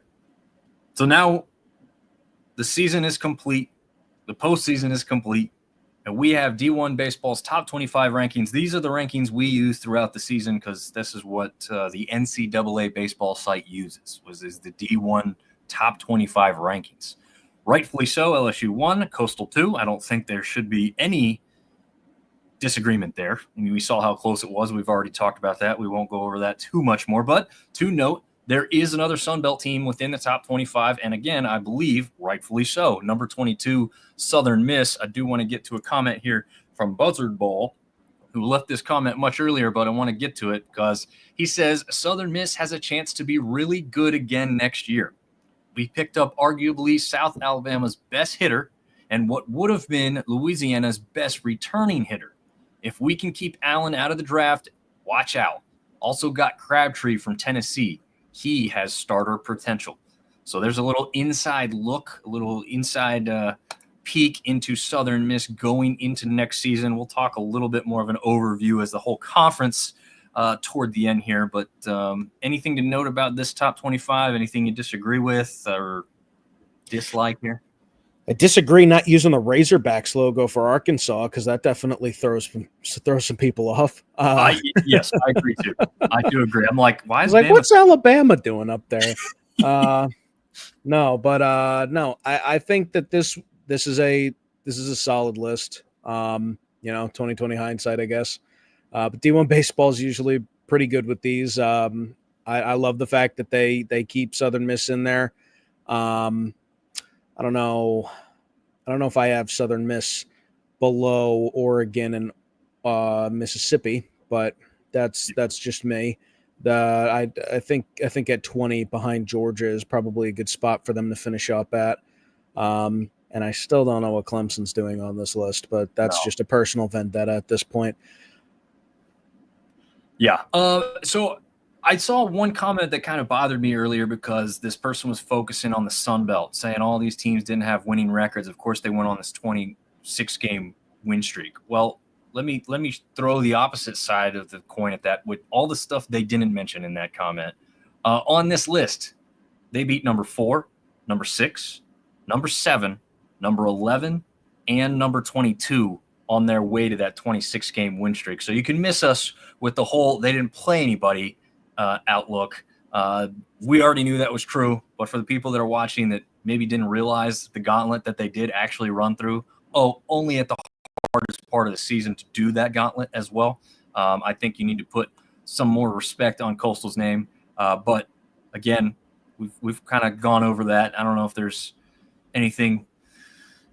so now the season is complete. The postseason is complete. And we have D1 Baseball's top 25 rankings. These are the rankings we use throughout the season because this is what the NCAA baseball site uses, is the D1 top 25 rankings. Rightfully so, LSU 1, Coastal 2. I don't think there should be any disagreement there. I mean, we saw how close it was. We've already talked about that. We won't go over that too much more. But to note, there is another Sun Belt team within the top 25. And again, I believe rightfully so. Number 22, Southern Miss. I do want to get to a comment here from Buzzard Ball, who left this comment much earlier, but I want to get to it because he says Southern Miss has a chance to be really good again next year. We picked up arguably South Alabama's best hitter and what would have been Louisiana's best returning hitter. If we can keep Allen out of the draft, watch out. Also got Crabtree from Tennessee. He has starter potential. So there's a little inside look, a little inside peek into Southern Miss going into next season. We'll talk a little bit more of an overview as the whole conference toward the end here. But anything to note about this top 25? Anything you disagree with or dislike here? I disagree not using the Razorbacks logo for Arkansas because that definitely throws some people off. Yes, I agree too. I do agree. I'm like, why is what's Alabama doing up there? No, I think that this is a solid list. 2020 hindsight, I guess. But D1 baseball is usually pretty good with these. I love the fact that they keep Southern Miss in there. I don't know if I have Southern Miss below Oregon and Mississippi, but that's just me. I think at 20 behind Georgia is probably a good spot for them to finish up at. And I still don't know what Clemson's doing on this list, but that's just a personal vendetta at this point. Yeah. So I saw one comment that kind of bothered me earlier because this person was focusing on the Sun Belt, saying all these teams didn't have winning records. Of course, they went on this 26-game win streak. Well, let me throw the opposite side of the coin at that with all the stuff they didn't mention in that comment. On this list, they beat number 4, number 6, number 7, number 11, and number 22 on their way to that 26-game win streak. So you can miss us with the whole they didn't play anybody outlook. We already knew that was true, but for the people that are watching that maybe didn't realize the gauntlet that they did actually run through, only at the hardest part of the season to do that gauntlet as well. I think you need to put some more respect on Coastal's name. But again, we've kind of gone over that. I don't know if there's anything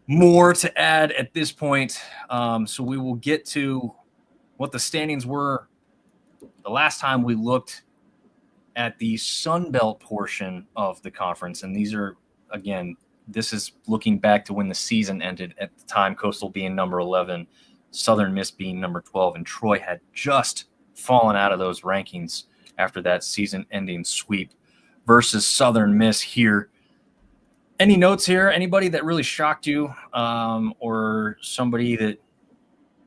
more to add at this point. So we will get to what the standings were the last time we looked at the Sun Belt portion of the conference. And these are, again, this is looking back to when the season ended, at the time Coastal being number 11, Southern Miss being number 12, and Troy had just fallen out of those rankings after that season-ending sweep versus Southern Miss here. Any notes here? Anybody that really shocked you, or somebody that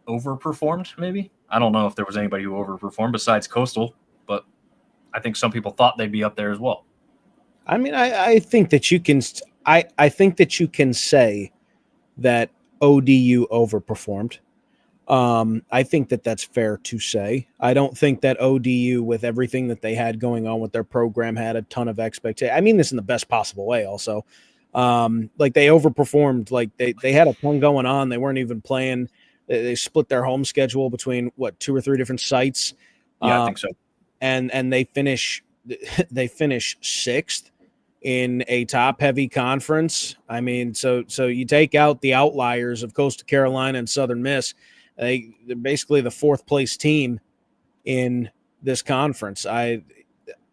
overperformed maybe? I don't know if there was anybody who overperformed besides Coastal, but I think some people thought they'd be up there as well. I mean, I think that you can I think that you can say that ODU overperformed. I think that that's fair to say. I don't think that ODU, with everything that they had going on with their program, had a ton of expectation. I mean this in the best possible way also. Like they overperformed. Like they had a ton going on. They weren't even playing. They split their home schedule between 2 or 3 different sites. Yeah, I think so. And they finish 6th in a top-heavy conference. I mean, so you take out the outliers of Coastal Carolina and Southern Miss, they're basically the 4th place team in this conference. I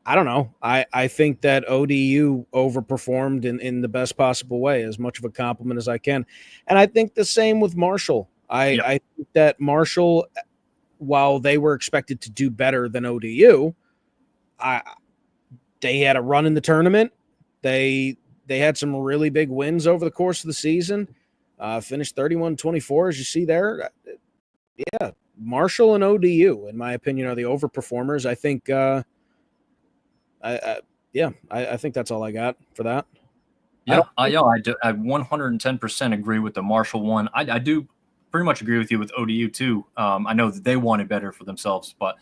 don't know. I think that ODU overperformed in the best possible way, as much of a compliment as I can. And I think the same with Marshall. I think that Marshall, while they were expected to do better than ODU, they had a run in the tournament. They had some really big wins over the course of the season. Finished 31-24, as you see there. Yeah, Marshall and ODU, in my opinion, are the overperformers. I think. I think that's all I got for that. Yeah, I 110% agree with the Marshall one. I do pretty much agree with you with ODU too. I know that they wanted better for themselves, but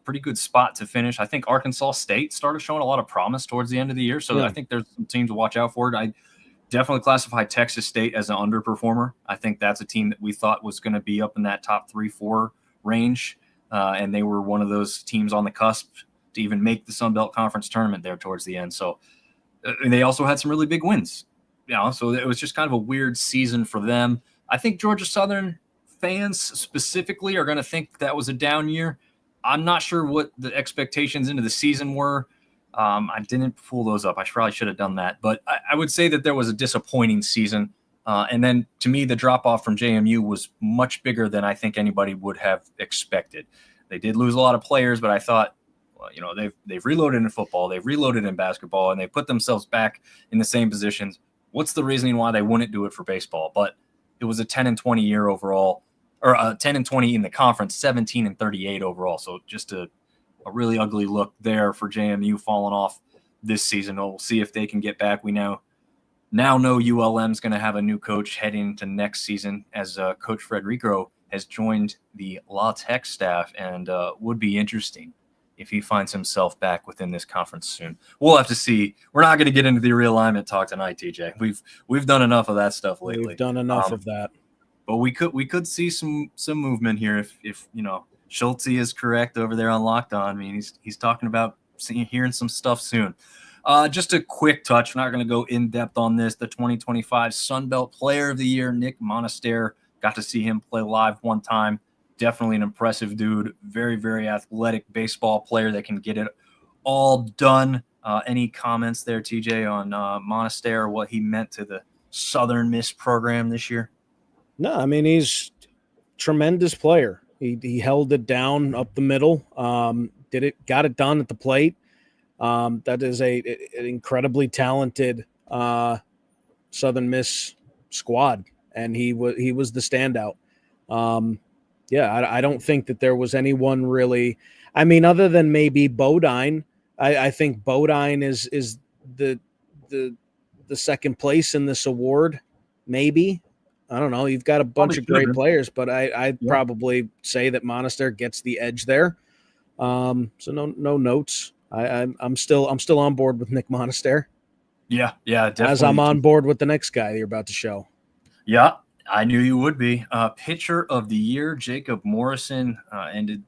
pretty good spot to finish. I think Arkansas State started showing a lot of promise towards the end of the year, so I think there's some teams to watch out for. I definitely classify Texas State as an underperformer. I think that's a team that we thought was going to be up in that top 3-4 range, and they were one of those teams on the cusp to even make the Sun Belt Conference tournament there towards the end. So and they also had some really big wins. So it was just kind of a weird season for them. I think Georgia Southern fans specifically are going to think that was a down year. I'm not sure what the expectations into the season were. I didn't pull those up. I probably should have done that. But I would say that there was a disappointing season. And then to me, the drop-off from JMU was much bigger than I think anybody would have expected. They did lose a lot of players, but I thought, they've reloaded in football, they've reloaded in basketball, and they put themselves back in the same positions. What's the reasoning why they wouldn't do it for baseball? But it was a 10-20 year overall, or 10-20 in the conference, 17-38 overall. So just a really ugly look there for JMU falling off this season. We'll see if they can get back. We now know ULM's going to have a new coach heading into next season, as Coach Frederico has joined the La Tech staff, and would be interesting if he finds himself back within this conference soon. We'll have to see. We're not going to get into the realignment talk tonight, TJ. We've done enough of that stuff lately. We've done enough of that. But we could see some movement here if Schulte is correct over there on Locked On. I mean, he's talking about hearing some stuff soon. Just a quick touch. We're not going to go in depth on this. The 2025 Sun Belt Player of the Year, Nick Monaster. Got to see him play live one time. Definitely an impressive dude. Very, very athletic baseball player that can get it all done. Any comments there, TJ, on Monaster or what he meant to the Southern Miss program this year? No, I mean, he's a tremendous player. He held it down up the middle. Got it done at the plate. That is an incredibly talented Southern Miss squad, and he was the standout. I don't think that there was anyone really. I mean, other than maybe Bodine, I think Bodine is the the second place in this award, maybe. I don't know. You've got a bunch of great players, but I'd probably say that Monaster gets the edge there. So no notes. I'm still on board with Nick Monaster. Yeah, definitely. As I'm on board with the next guy you're about to show. Yeah, I knew you would be. Pitcher of the year, Jacob Morrison, ended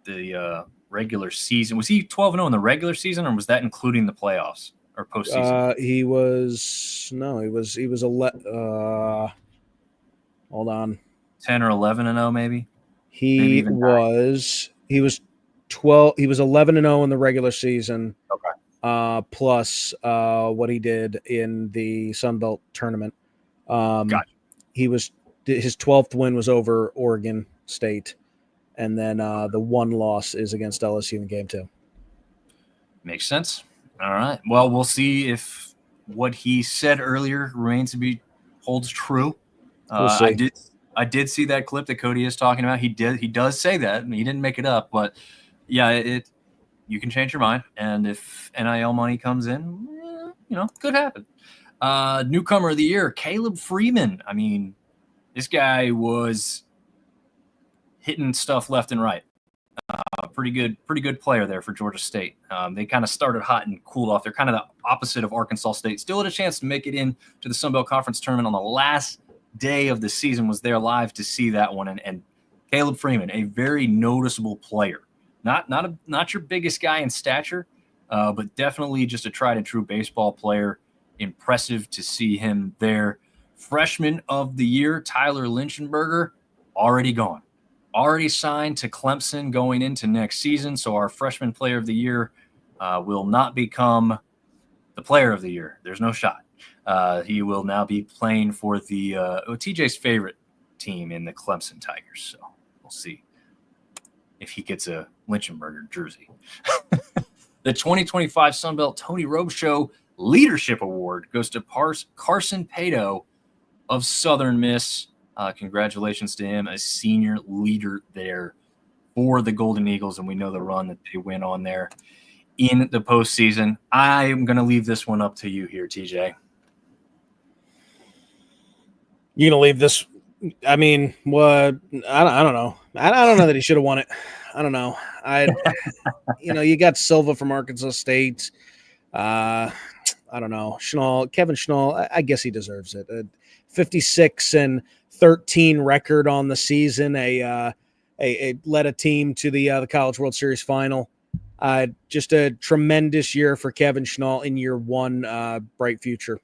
the regular season. Was he 12-0 in the regular season, or was that including the playoffs or postseason? He was hold on. 10 or 11-0 maybe? He was 12. He was 11-0 in the regular season. Okay. Plus what he did in the Sun Belt tournament. Gotcha. His 12th win was over Oregon State, and then the one loss is against LSU in Game 2. Makes sense. All right. Well, we'll see if what he said earlier remains to be holds true. We'll see. I did see that clip that Cody is talking about. He does say that. He didn't make it up, but yeah, you can change your mind. And if NIL money comes in, could happen. Newcomer of the year, Caleb Freeman. I mean, this guy was hitting stuff left and right. Pretty good player there for Georgia State. They kind of started hot and cooled off. They're kind of the opposite of Arkansas State. Still had a chance to make it into the Sun Belt Conference tournament on the last day of the season. Was there live to see that one. And Caleb Freeman, a very noticeable player. Not your biggest guy in stature, but definitely just a tried and true baseball player. Impressive to see him there. Freshman of the year, Tyler Linchenberger, already gone. Already signed to Clemson going into next season. So our freshman player of the year will not become the player of the year. There's no shot. He will now be playing for the TJ's favorite team in the Clemson Tigers. So we'll see if he gets a Linchenberger jersey. The 2025 Sun Belt Tony Robichaux Leadership Award goes to Carson Pato of Southern Miss. Congratulations to him, a senior leader there for the Golden Eagles, and we know the run that they went on there in the postseason. I'm going to leave this one up to you here, TJ. You going to leave this? I mean, what? I don't know. I don't know that he should have won it. I don't know. You got Silva from Arkansas State. I don't know. Kevin Schnall, I guess he deserves it. 56-13 record on the season. Led a team to the College World Series final. Just a tremendous year for Kevin Schnall in year one. Bright future.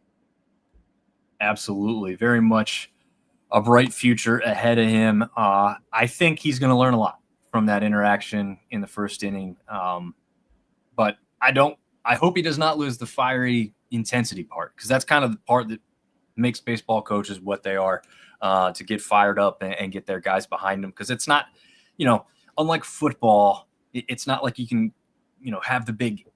Absolutely, very much a bright future ahead of him. I think he's going to learn a lot from that interaction in the first inning. But I hope he does not lose the fiery intensity part, because that's kind of the part that makes baseball coaches what they are, to get fired up and get their guys behind them. Because it's not, unlike football, it's not like you can, have the big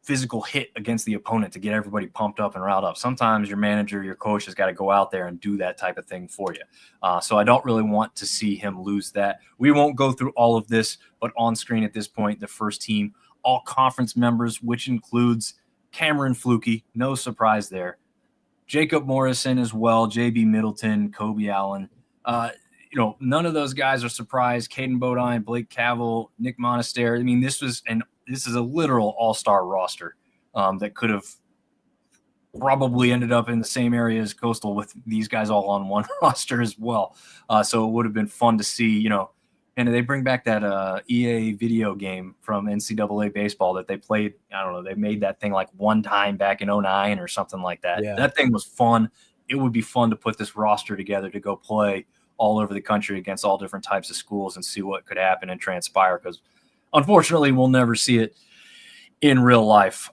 physical hit against the opponent to get everybody pumped up and riled up. Sometimes your manager, your coach has got to go out there and do that type of thing for you. So I don't really want to see him lose that. We won't go through all of this, but on screen at this point, the first team all conference members, which includes Cameron Flukie, no surprise there. Jacob Morrison as well, JB Middleton, Kobe Allen. None of those guys are surprised. Caden Bodine, Blake Cavell, Nick Monaster. I mean, this is a literal all-star roster that could have probably ended up in the same area as Coastal with these guys all on one roster as well. So it would have been fun to see, and they bring back that EA video game from NCAA baseball that they played. I don't know. They made that thing like one time back in 2009 or something like that. Yeah. That thing was fun. It would be fun to put this roster together to go play all over the country against all different types of schools and see what could happen and transpire, because unfortunately we'll never see it in real life.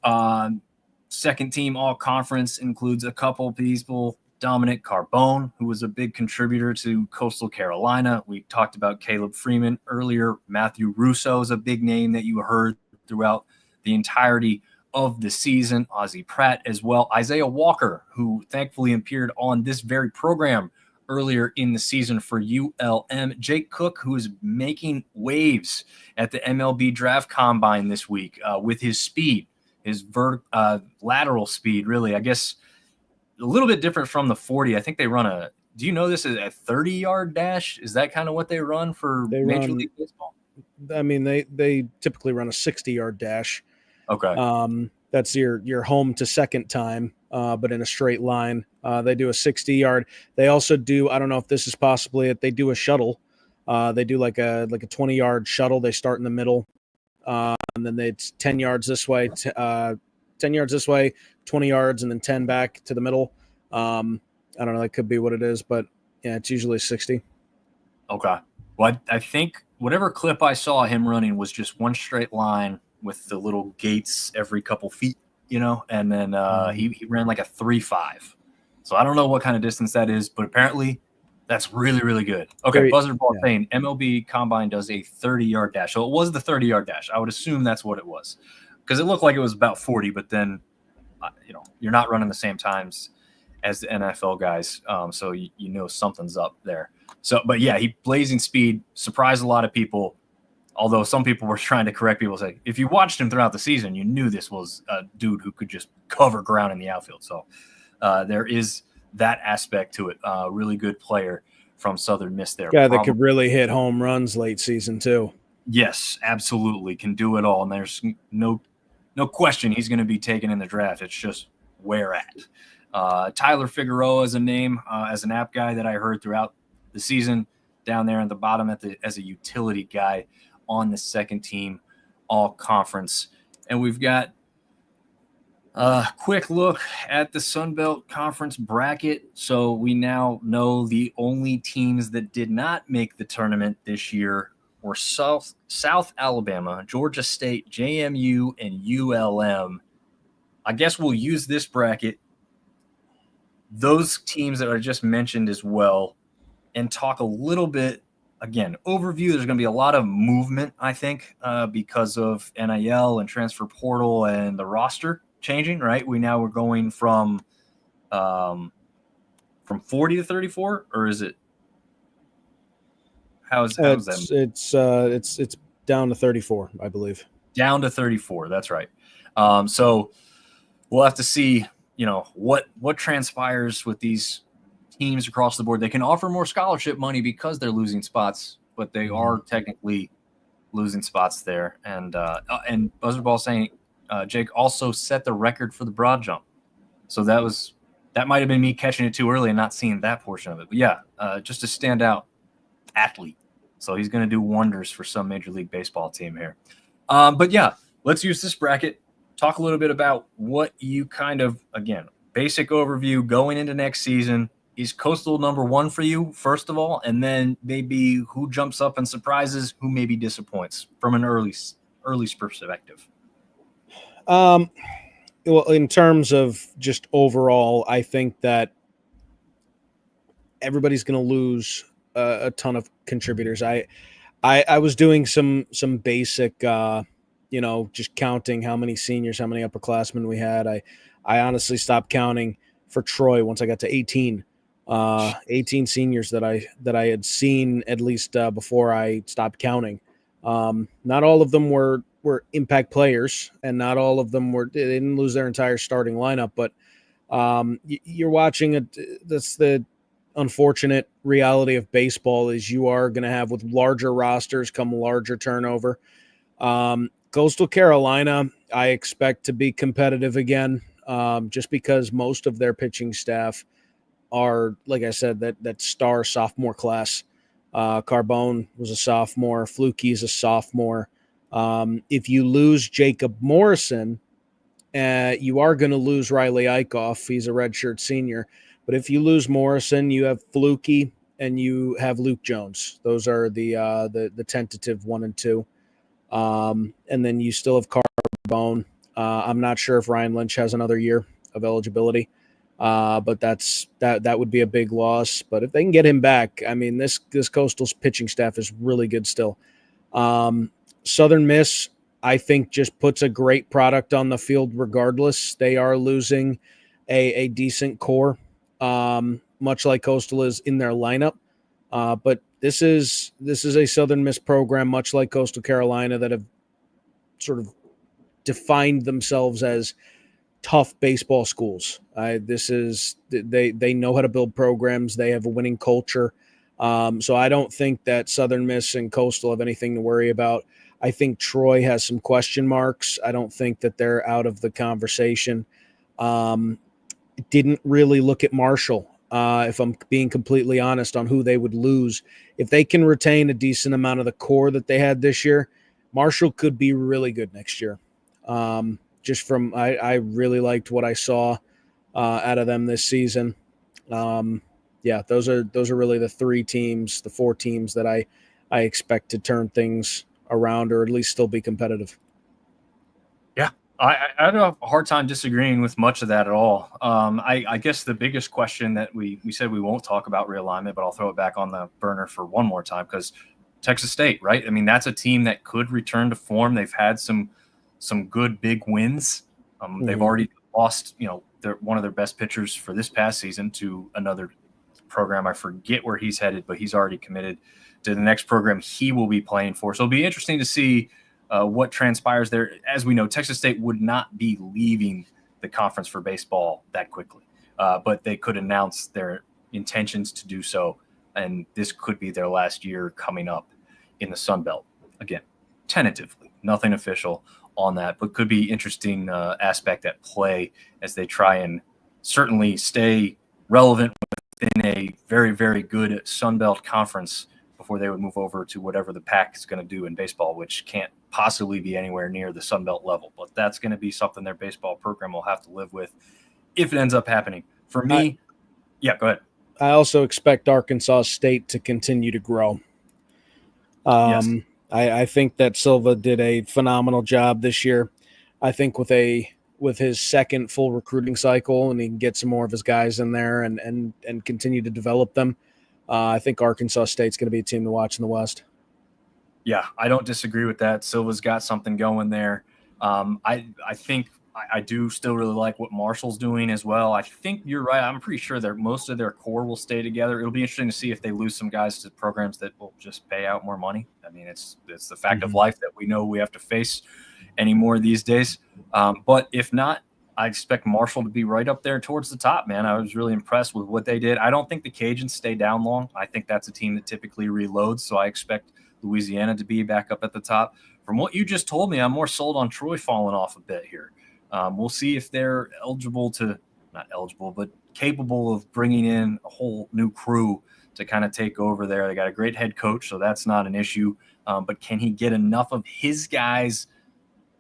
Second team all conference includes a couple people. Dominic Carbone, who was a big contributor to Coastal Carolina. We talked about Caleb Freeman earlier. Matthew Russo is a big name that you heard throughout the entirety of the season. Ozzie Pratt as well. Isaiah Walker, who thankfully appeared on this very program earlier in the season for ULM. Jake Cook, who is making waves at the MLB Draft Combine this week with his speed, his lateral speed, really. I guess a little bit different from the 40. I think they run do you know this is a 30-yard dash? Is that kind of what they run for Major League Baseball? I mean, they typically run a 60-yard dash. Okay. That's your home to second time, but in a straight line. They do a 60-yard. They also do, I don't know if this is possibly it, they do a shuttle. They do like a 20-yard shuttle. They start in the middle, and then it's 10 yards this way, 10 yards this way, 20 yards, and then 10 back to the middle. I don't know. That could be what it is, but yeah, it's usually 60. Okay. Well, I think whatever clip I saw him running was just one straight line with the little gates every couple feet, and then he ran like a 3.5. So I don't know what kind of distance that is, but apparently that's really, really good. Okay, Buzzard Ball saying MLB Combine does a 30-yard dash. So it was the 30-yard dash. I would assume that's what it was because it looked like it was about 40, but then, you're not running the same times as the NFL guys, so something's up there. So, but yeah, he blazing speed, surprised a lot of people. Although some people were trying to correct people, say if you watched him throughout the season, you knew this was a dude who could just cover ground in the outfield. So there is that aspect to it. Really good player from Southern Miss there. Guy that could really hit home runs late season too. Yes, absolutely, can do it all, and there's no question he's going to be taken in the draft. It's just where at. Tyler Figueroa is a name as an app guy that I heard throughout the season down there at the bottom as a utility guy on the second team all conference. And we've got a quick look at the Sun Belt Conference bracket. So we now know the only teams that did not make the tournament this year were South Alabama, Georgia State, JMU, and ULM. I guess we'll use this bracket, those teams that I just mentioned as well, and talk a little bit, again, overview. There's going to be a lot of movement, I think, because of NIL and transfer portal and the roster changing, right? We're going from 40 to 34, or is it? How's that? It's down to 34, I believe. Down to 34. That's right. So we'll have to see, what transpires with these teams across the board. They can offer more scholarship money because they're losing spots, but they are technically losing spots there. And Buzzard Ball saying Jake also set the record for the broad jump. So that might have been me catching it too early and not seeing that portion of it. But yeah, just a standout athlete. So he's going to do wonders for some Major League Baseball team here. But yeah, let's use this bracket. Talk a little bit about what you kind of, again, basic overview going into next season. Is Coastal number one for you, first of all, and then maybe who jumps up and surprises, who maybe disappoints from an early perspective? Well, in terms of just overall, I think that everybody's going to lose a ton of contributors. I was doing some basic, just counting how many seniors, how many upperclassmen we had. I honestly stopped counting for Troy once I got to 18. 18 seniors that I had seen at least before I stopped counting. Not all of them were impact players, and not all of them they didn't lose their entire starting lineup. But you're watching that's the unfortunate reality of baseball is you are going to have, with larger rosters come larger turnover. Coastal Carolina, I expect to be competitive again, just because most of their pitching staff are, like I said, that star sophomore class. Carbone was a sophomore. Fluky is a sophomore. If you lose Jacob Morrison, you are going to lose Riley Eichhoff. He's a redshirt senior. But if you lose Morrison, you have Fluky and you have Luke Jones. Those are the tentative 1 and 2. And then you still have Carbone. I'm not sure if Ryan Lynch has another year of eligibility. But that would be a big loss. But if they can get him back, I mean, this Coastal's pitching staff is really good still. Southern Miss, I think, just puts a great product on the field regardless. They are losing a decent core, much like Coastal is in their lineup. But this is a Southern Miss program, much like Coastal Carolina, that have sort of defined themselves as tough baseball schools. They know how to build programs. They have a winning culture. So I don't think that Southern Miss and Coastal have anything to worry about. I think Troy has some question marks. I don't think that they're out of the conversation. Didn't really look at Marshall, if I'm being completely honest, on who they would lose. If they can retain a decent amount of the core that they had this year, Marshall could be really good next year. I really liked what I saw out of them this season. Those are really the 4 teams that I expect to turn things around, or at least still be competitive. Yeah, I have a hard time disagreeing with much of that at all. I guess the biggest question that we said we won't talk about realignment, but I'll throw it back on the burner for one more time, because Texas State, right? I mean, that's a team that could return to form. They've had some good big wins. They've already lost, one of their best pitchers for this past season to another program. I forget where he's headed, but he's already committed to the next program he will be playing for. So it'll be interesting to see what transpires there. As we know, Texas State would not be leaving the conference for baseball that quickly, but they could announce their intentions to do so, and this could be their last year coming up in the Sun Belt. Again, tentatively, nothing official on that, but could be interesting aspect at play as they try and certainly stay relevant within a very, very good Sun Belt conference before they would move over to whatever the Pac is going to do in baseball, which can't possibly be anywhere near the Sun Belt level. But that's going to be something their baseball program will have to live with if it ends up happening. For me, go ahead. I also expect Arkansas State to continue to grow. Yes. I think that Silva did a phenomenal job this year. I think with his second full recruiting cycle, and he can get some more of his guys in there and continue to develop them, I think Arkansas State's going to be a team to watch in the West. Yeah, I don't disagree with that. Silva's got something going there. I think I do still really like what Marshall's doing as well. I think you're right. I'm pretty sure that most of their core will stay together. It'll be interesting to see if they lose some guys to programs that will just pay out more money. I mean, it's the fact of life that we know we have to face anymore these days. But if not, I expect Marshall to be right up there towards the top, man. I was really impressed with what they did. I don't think the Cajuns stay down long. I think that's a team that typically reloads, so I expect Louisiana to be back up at the top. From what you just told me, I'm more sold on Troy falling off a bit here. We'll see if they're capable of bringing in a whole new crew to kind of take over there. They got a great head coach, so that's not an issue. But can he get enough of his guys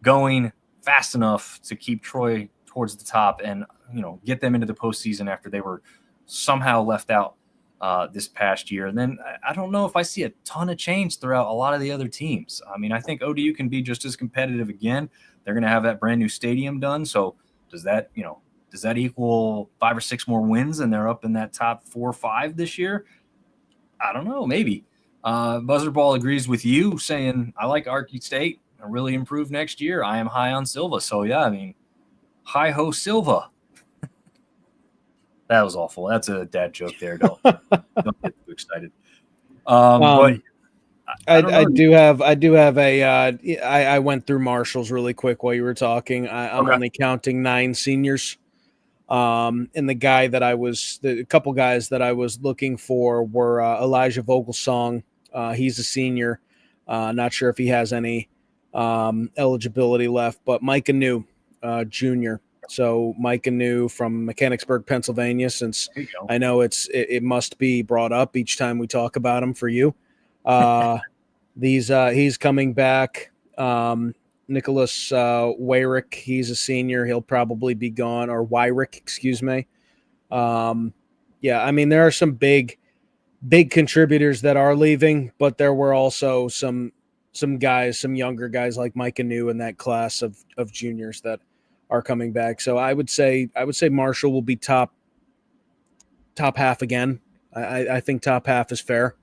going fast enough to keep Troy towards the top and, get them into the postseason after they were somehow left out this past year? And then I don't know if I see a ton of change throughout a lot of the other teams. I mean, I think ODU can be just as competitive again. They're going to have that brand new stadium done. So does that equal 5 or 6 more wins and they're up in that top 4 or 5 this year? I don't know. Maybe. Buzzerball agrees with you, saying I like Arky State and really improve next year. I am high on Silva. So yeah, I mean, hi ho Silva. That was awful. That's a dad joke there. Don't get too excited. But I do have I went through Marshall's really quick while you were talking. I'm only counting 9 seniors. And a couple guys that I was looking for were Elijah Vogelsong. He's a senior. Not sure if he has any eligibility left, but Micah New, junior. So Micah New from Mechanicsburg, Pennsylvania, since I know it must be brought up each time we talk about him for you. He's coming back. Nicholas Wyrick, he's a senior. He'll probably be gone, or Wyrick, excuse me. I mean, there are some big contributors that are leaving, but there were also some younger guys like Micah New in that class of juniors that are coming back. So I would say Marshall will be top half again. I think top half is fair.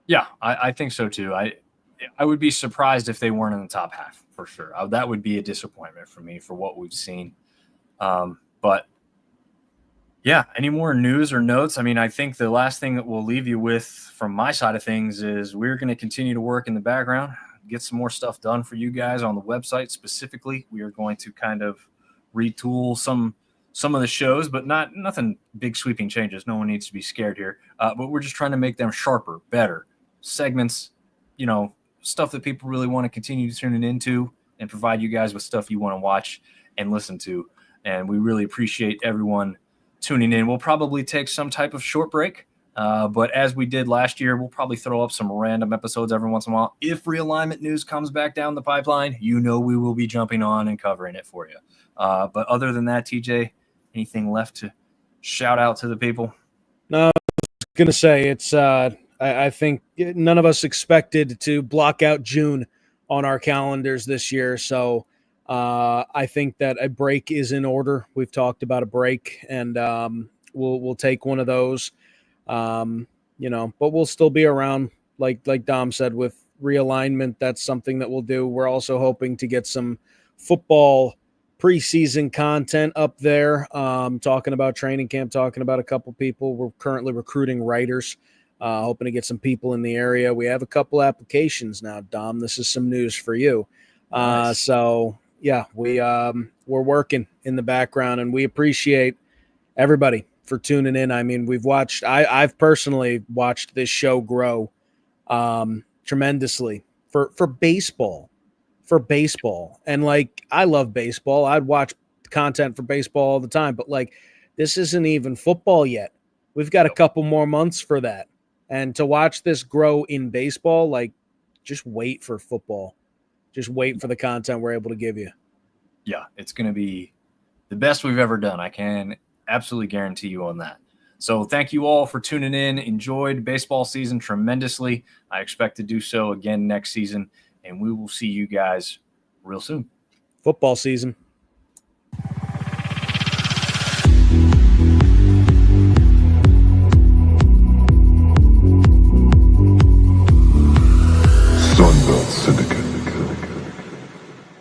Yeah, I think so too. I would be surprised if they weren't in the top half for sure. That would be a disappointment for me for what we've seen. But yeah, any more news or notes? I mean, I think the last thing that we'll leave you with from my side of things is we're going to continue to work in the background, get some more stuff done for you guys on the website specifically. We are going to kind of retool some of the shows, but nothing big sweeping changes. No one needs to be scared here. But we're just trying to make them sharper, better segments, stuff that people really want to continue tuning into, and provide you guys with stuff you want to watch and listen to. And we really appreciate everyone tuning in. We'll probably take some type of short break, but as we did last year, we'll probably throw up some random episodes every once in a while. If realignment news comes back down the pipeline, we will be jumping on and covering it for you. But other than that, TJ, anything left to shout out to the people? No, I was going to say it's I think none of us expected to block out June on our calendars this year. So I think that a break is in order. We've talked about a break, and we'll take one of those, but we'll still be around. Like Dom said, with realignment, that's something that we'll do. We're also hoping to get some football preseason content up there, talking about training camp, talking about a couple people. We're currently recruiting writers, hoping to get some people in the area. We have a couple applications now, Dom. This is some news for you. Nice. So yeah, we're working in the background, and we appreciate everybody for tuning in. I mean, I've personally watched this show grow tremendously for baseball. And I love baseball. I'd watch content for baseball all the time, but this isn't even football yet. We've got a couple more months for that. And to watch this grow in baseball, just wait for football. Just wait for the content we're able to give you. Yeah, it's going to be the best we've ever done. I can absolutely guarantee you on that. So thank you all for tuning in. Enjoyed baseball season tremendously. I expect to do so again next season, and we will see you guys real soon. Football season. Syndicate.